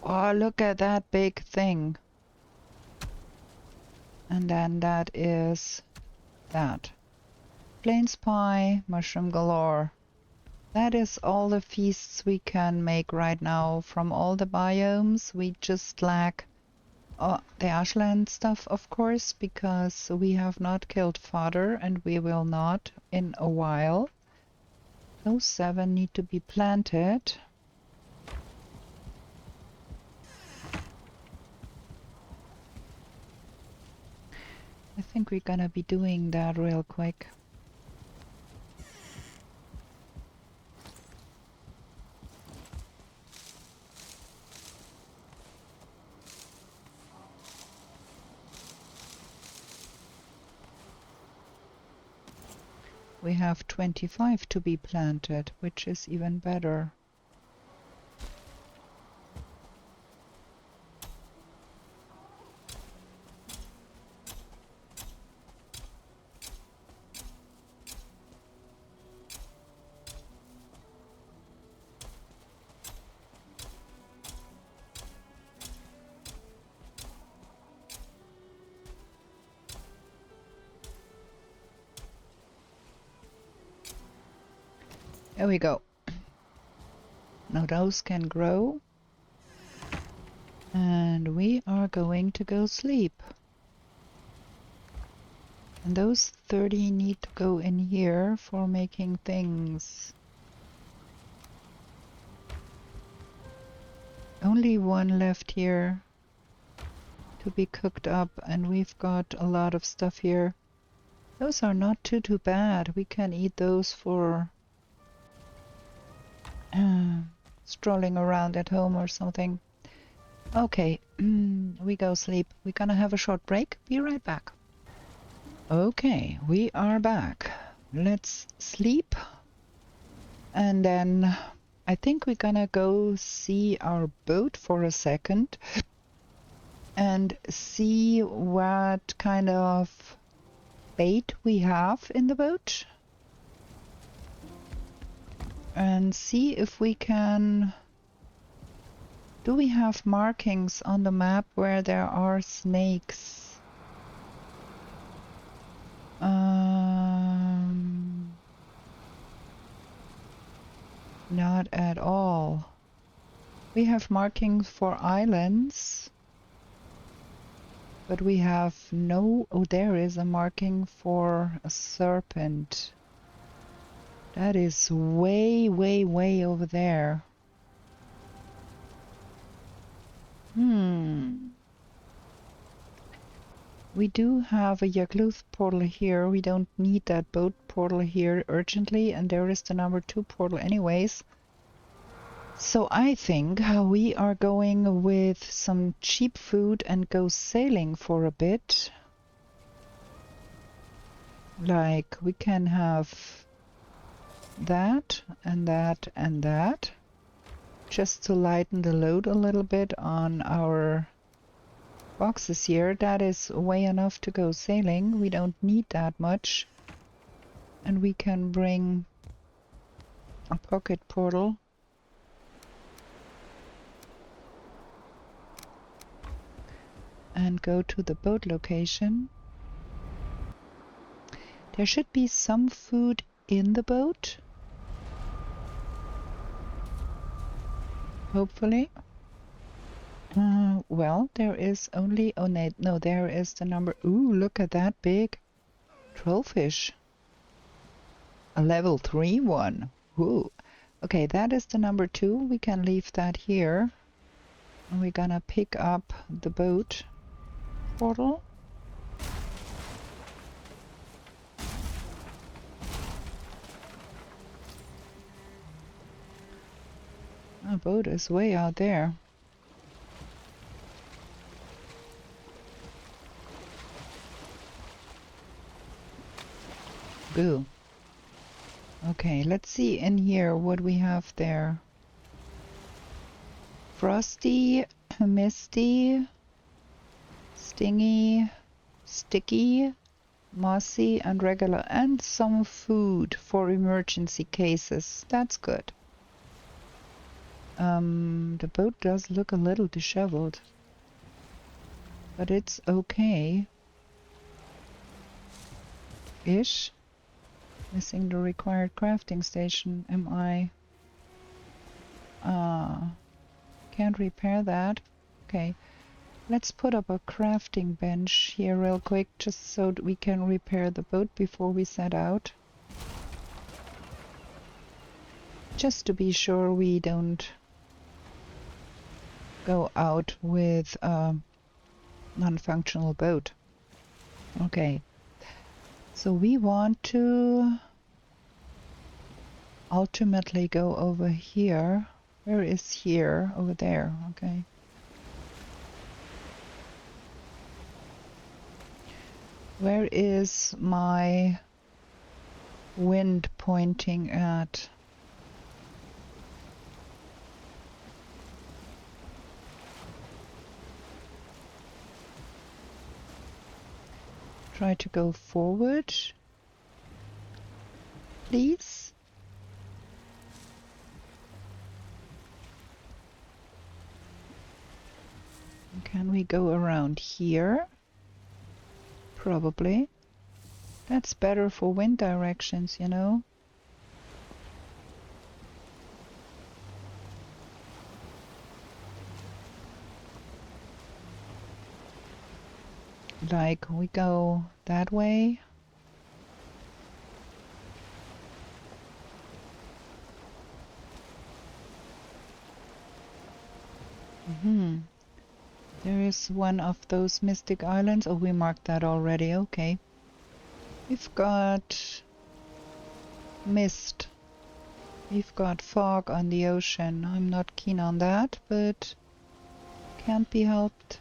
Oh, look at that big thing. And then that is that. Plains pie, mushroom galore. That is all the feasts we can make right now from all the biomes. We just lack the ashland stuff, of course, because we have not killed fodder and we will not in a while. Those 7 need to be planted. I think we're gonna be doing that real quick. We have 25 to be planted, which is even better. There we go. Now those can grow. And we are going to go sleep. And those 30 need to go in here for making things. Only 1 left here to be cooked up, and we've got a lot of stuff here. Those are not too bad. We can eat those for strolling around at home or something. Okay, we go sleep. We're gonna have a short break. Be right back. Okay, we are back. Let's sleep. And then I think we're gonna go see our boat for a second and see what kind of bait we have in the boat. And see if we can... Do we have markings on the map where there are snakes? Not at all. We have markings for islands, but we have no... Oh, there is a marking for a serpent. That is way, way, way over there. We do have a Yagluth portal here. We don't need that boat portal here urgently, and there is the number 2 portal anyways. So I think we are going with some cheap food and go sailing for a bit. Like, we can have that and that and that, just to lighten the load a little bit on our boxes here. That is way enough to go sailing. We don't need that much. And we can bring a pocket portal. And go to the boat location. There should be some food in the boat. Hopefully. Well, there is only... Oh, no, there is the number... Ooh, look at that big trollfish. A level 3 one. Ooh. Okay, that is the number 2. We can leave that here. And we're gonna pick up the boat portal. Our boat is way out there. Goo. Okay, let's see in here what we have there. Frosty, misty, stingy, sticky, mossy, and regular, and some food for emergency cases. That's good. The boat does look a little disheveled, but it's okay. Ish. Missing the required crafting station. Am I? Can't repair that. Okay. Let's put up a crafting bench here real quick, just so that we can repair the boat before we set out. Just to be sure we don't go out with a non-functional boat. Okay. So we want to ultimately go over here. Where is here? Over there. Okay. Where is my wind pointing at? Try to go forward, please. Can we go around here? Probably. That's better for wind directions, you know. Like we go that way. There is one of those mystic islands. Oh, we marked that already. Okay. We've got mist. We've got fog on the ocean. I'm not keen on that, but can't be helped.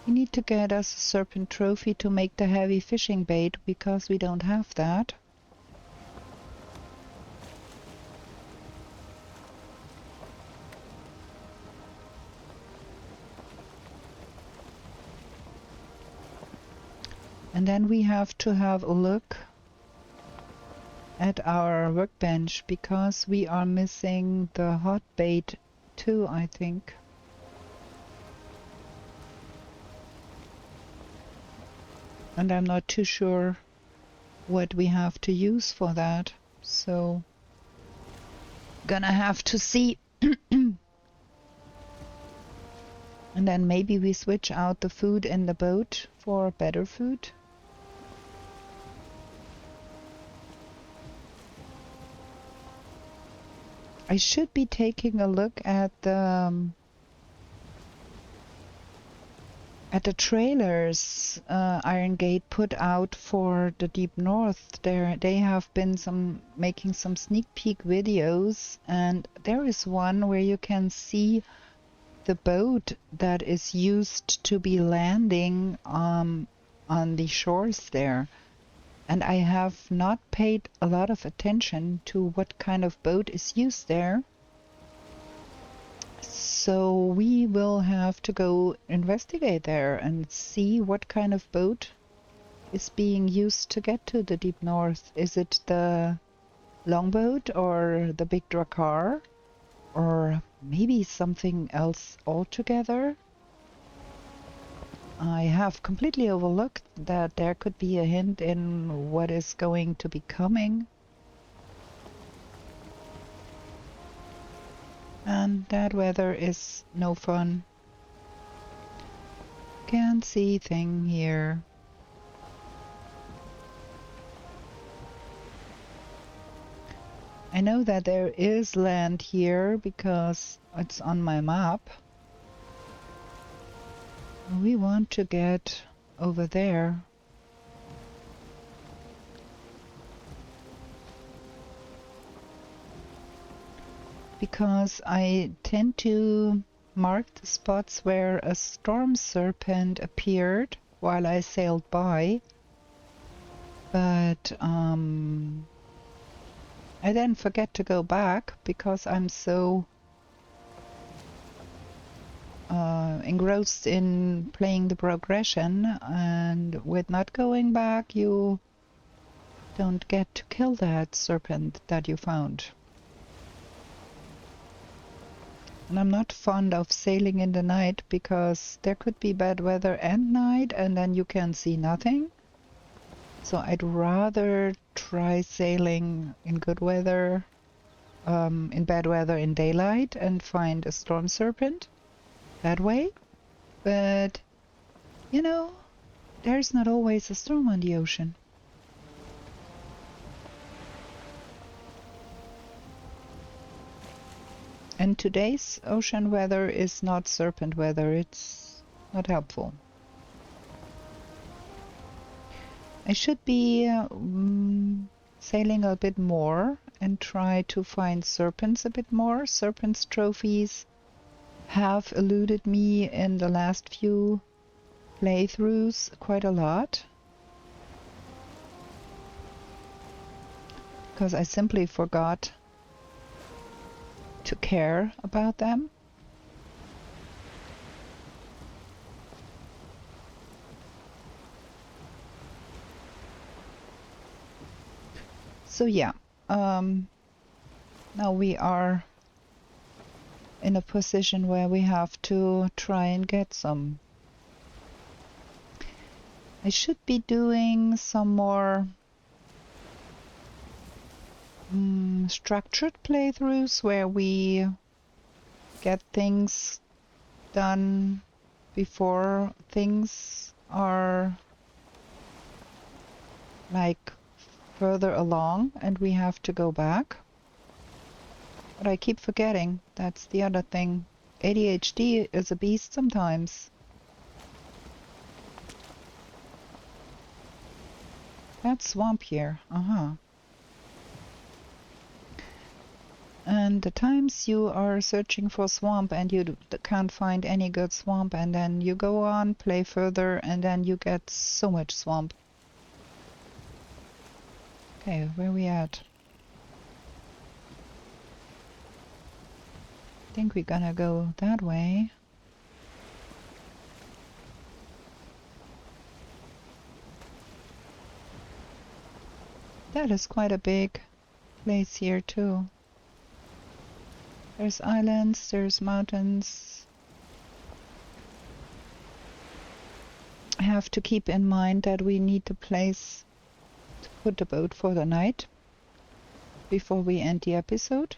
We need to get us a serpent trophy to make the heavy fishing bait, because we don't have that. And then we have to have a look at our workbench, because we are missing the hot bait too, I think. And I'm not too sure what we have to use for that, so gonna have to see. And then maybe we switch out the food in the boat for better food. I should be taking a look at the trailers Iron Gate put out for the Deep North. They have been making some sneak peek videos, and there is one where you can see the boat that is used to be landing on the shores there. And I have not paid a lot of attention to what kind of boat is used there. So we will have to go investigate there and see what kind of boat is being used to get to the Deep North. Is it the longboat or the big drakkar? Or maybe something else altogether? I have completely overlooked that there could be a hint in what is going to be coming. And that weather is no fun. Can't see thing here. I know that there is land here because it's on my map. We want to get over there. Because I tend to mark the spots where a storm serpent appeared while I sailed by. But I then forget to go back because I'm so engrossed in playing the progression, and with not going back you don't get to kill that serpent that you found. And I'm not fond of sailing in the night because there could be bad weather and night and then you can see nothing. So I'd rather try sailing in good weather, in bad weather in daylight, and find a storm serpent that way. But, you know, there's not always a storm on the ocean. And today's ocean weather is not serpent weather. It's not helpful. I should be sailing a bit more and try to find serpents a bit more. Serpents trophies have eluded me in the last few playthroughs quite a lot, because I simply forgot to care about them. So yeah, now we are in a position where we have to try and get some. I should be doing some more structured playthroughs where we get things done before things are like further along and we have to go back. But I keep forgetting, that's the other thing. ADHD is a beast sometimes. That's swamp here, And the times you are searching for swamp and you can't find any good swamp, and then you go on, play further, and then you get so much swamp. Okay, where are we at? I think we're gonna go that way. That is quite a big place here too. There's islands, there's mountains. I have to keep in mind that we need a place to put the boat for the night before we end the episode.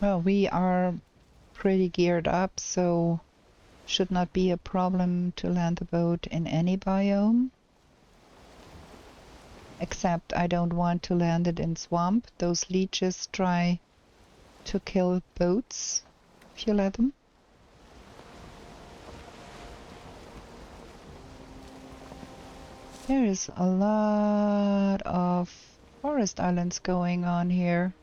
Well, we are pretty geared up, so should not be a problem to land the boat in any biome. Except I don't want to land it in swamp. Those leeches try to kill boats if you let them. There is a lot of forest islands going on here.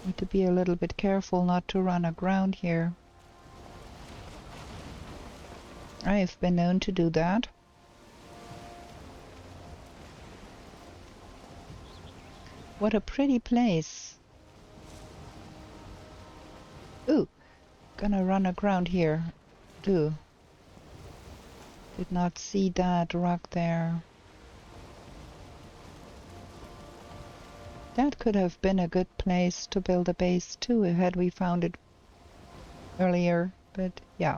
Need to be a little bit careful not to run aground here. I've been known to do that. What a pretty place. Ooh, gonna run aground here. Did not see that rock there. That could have been a good place to build a base too, had we found it earlier, but yeah.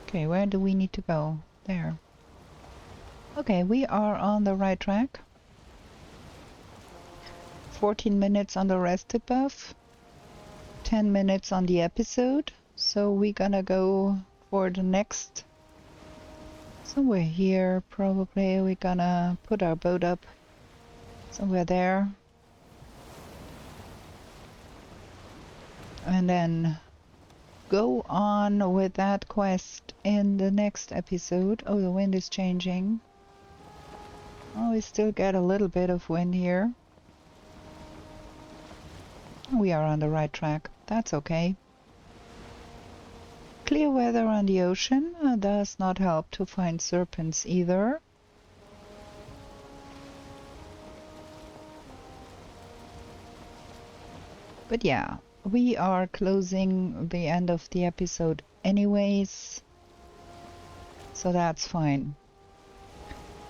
Okay, where do we need to go? There. Okay, we are on the right track. 14 minutes on the rested buff, 10 minutes on the episode, so we're gonna go for the next. Somewhere here, probably. We're gonna put our boat up somewhere there. And then go on with that quest in the next episode. Oh, the wind is changing. Oh, we still get a little bit of wind here. We are on the right track. That's okay. Clear weather on the ocean does not help to find serpents either. But yeah, we are closing the end of the episode anyways, so that's fine.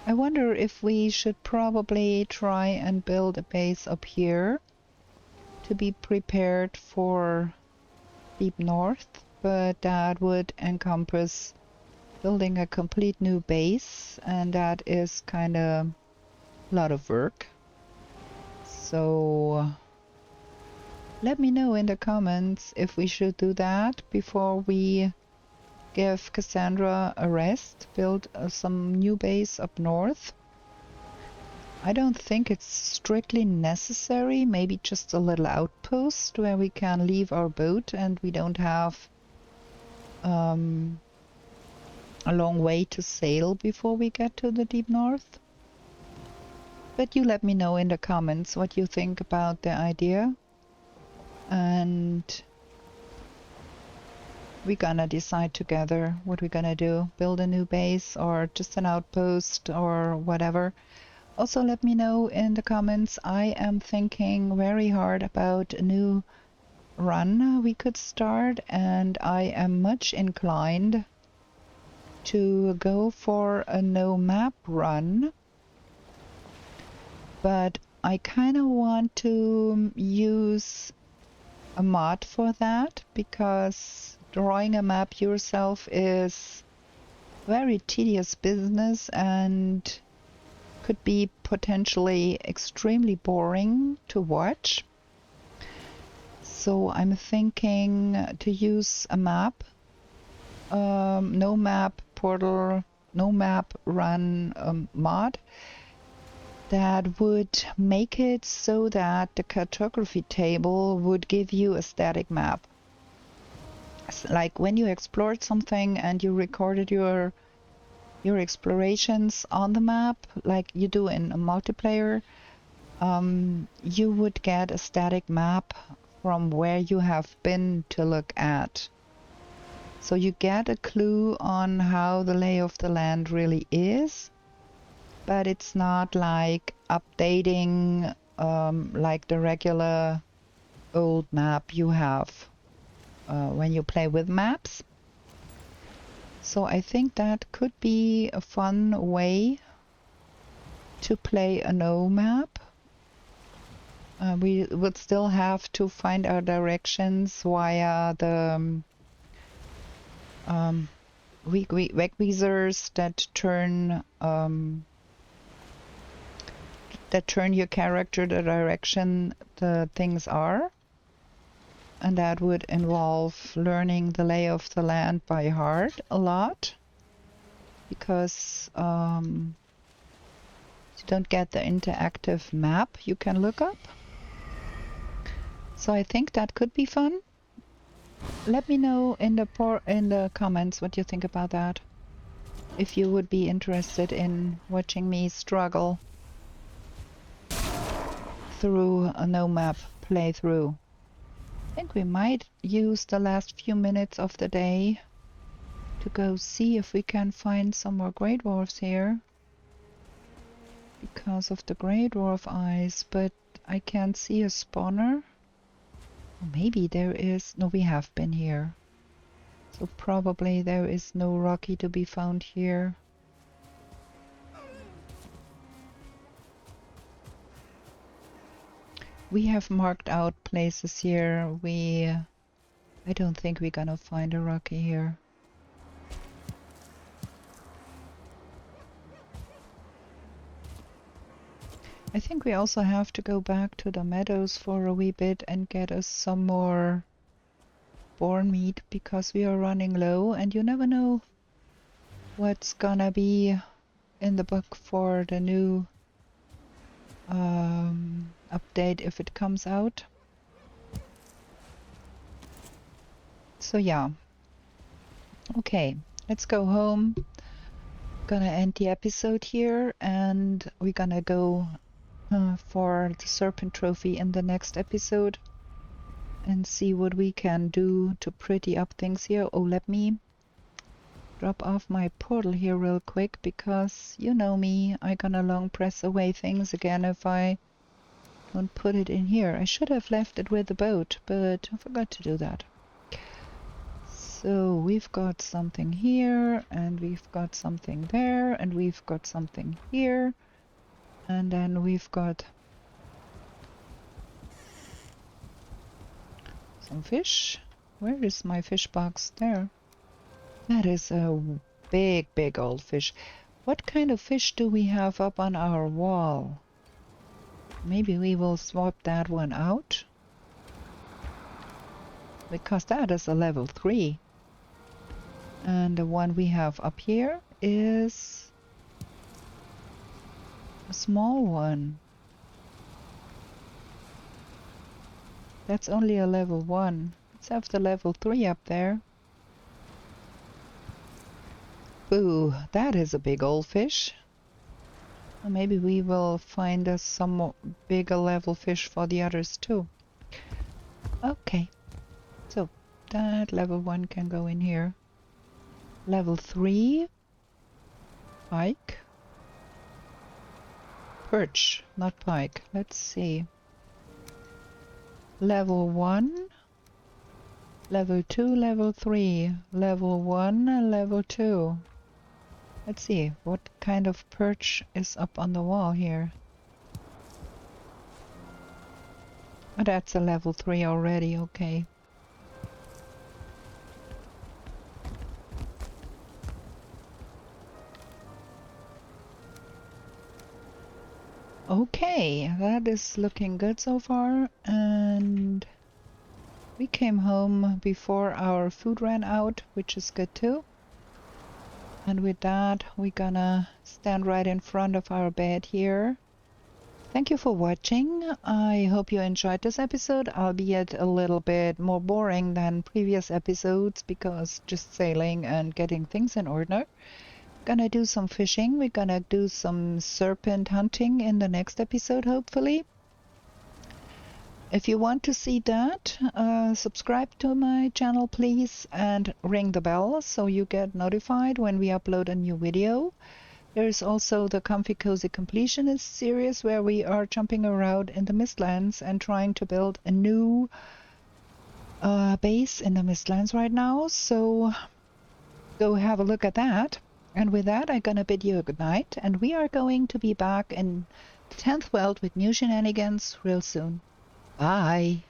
I wonder if we should probably try and build a base up here to be prepared for deep north, but that would encompass building a complete new base, and that is kind of a lot of work. So let me know in the comments if we should do that before we give Cassandra a rest, build some new base up north. I don't think it's strictly necessary, maybe just a little outpost where we can leave our boat and we don't have a long way to sail before we get to the deep north. But you let me know in the comments what you think about the idea. And we're gonna decide together what we're gonna do. Build a new base or just an outpost or whatever. Also let me know in the comments. I am thinking very hard about a new run we could start, and I am much inclined to go for a no map run, but I kind of want to use a mod for that, because drawing a map yourself is very tedious business and could be potentially extremely boring to watch. So I'm thinking to use a map, no map portal, no map run mod that would make it so that the cartography table would give you a static map. Like when you explored something and you recorded your explorations on the map, like you do in a multiplayer, you would get a static map from where you have been to look at. So you get a clue on how the lay of the land really is, but it's not like updating like the regular old map you have when you play with maps. So I think that could be a fun way to play a no map. We would still have to find our directions via the wegweisers that turn your character the direction the things are, and that would involve learning the lay of the land by heart a lot, because you don't get the interactive map you can look up. So I think that could be fun. Let me know in the comments what you think about that. If you would be interested in watching me struggle through a no map playthrough. I think we might use the last few minutes of the day to go see if we can find some more grey dwarfs here, because of the grey dwarf eyes, but I can't see a spawner. Maybe there is. No, we have been here. So probably there is no Rocky to be found here. We have marked out places here. I don't think we're gonna find a Rocky here. I think we also have to go back to the meadows for a wee bit and get us some more boar meat, because we are running low, and you never know what's gonna be in the book for the new update if it comes out. So yeah. Okay, let's go home. Gonna end the episode here, and we're gonna go for the serpent trophy in the next episode and see what we can do to pretty up things here. Oh, let me drop off my portal here real quick, because you know me, I gonna long press away things again if I don't put it in here. I should have left it with the boat, but I forgot to do that. So we've got something here, and we've got something there, and we've got something here, and then we've got some fish. Where is my fish box? There. That is a big old fish. What kind of fish do we have up on our wall? Maybe we will swap that one out, because that is a level 3. And the one we have up here is a small one. That's only a level 1. Let's have the level 3 up there. Boo, that is a big old fish. Well, maybe we will find us some more bigger level fish for the others too. Okay, so that level 1 can go in here. Level 3, pike. Perch, not pike. Let's see. Level 1, level 2, level 3, level 1, and level 2. Let's see, what kind of perch is up on the wall here? Oh, that's a level 3 already, okay. Okay, that is looking good so far, and we came home before our food ran out, which is good too. And with that, we're gonna stand right in front of our bed here. Thank you for watching. I hope you enjoyed this episode, albeit a little bit more boring than previous episodes, because just sailing and getting things in order. Gonna do some fishing. We're gonna do some serpent hunting in the next episode, hopefully. If you want to see that, subscribe to my channel, please, and ring the bell so you get notified when we upload a new video. There's also the Comfy Cozy Completionist series, where we are jumping around in the Mistlands and trying to build a new base in the Mistlands right now. So go have a look at that. And with that, I'm gonna bid you a good night, and we are going to be back in the 10th world with new shenanigans real soon. Bye!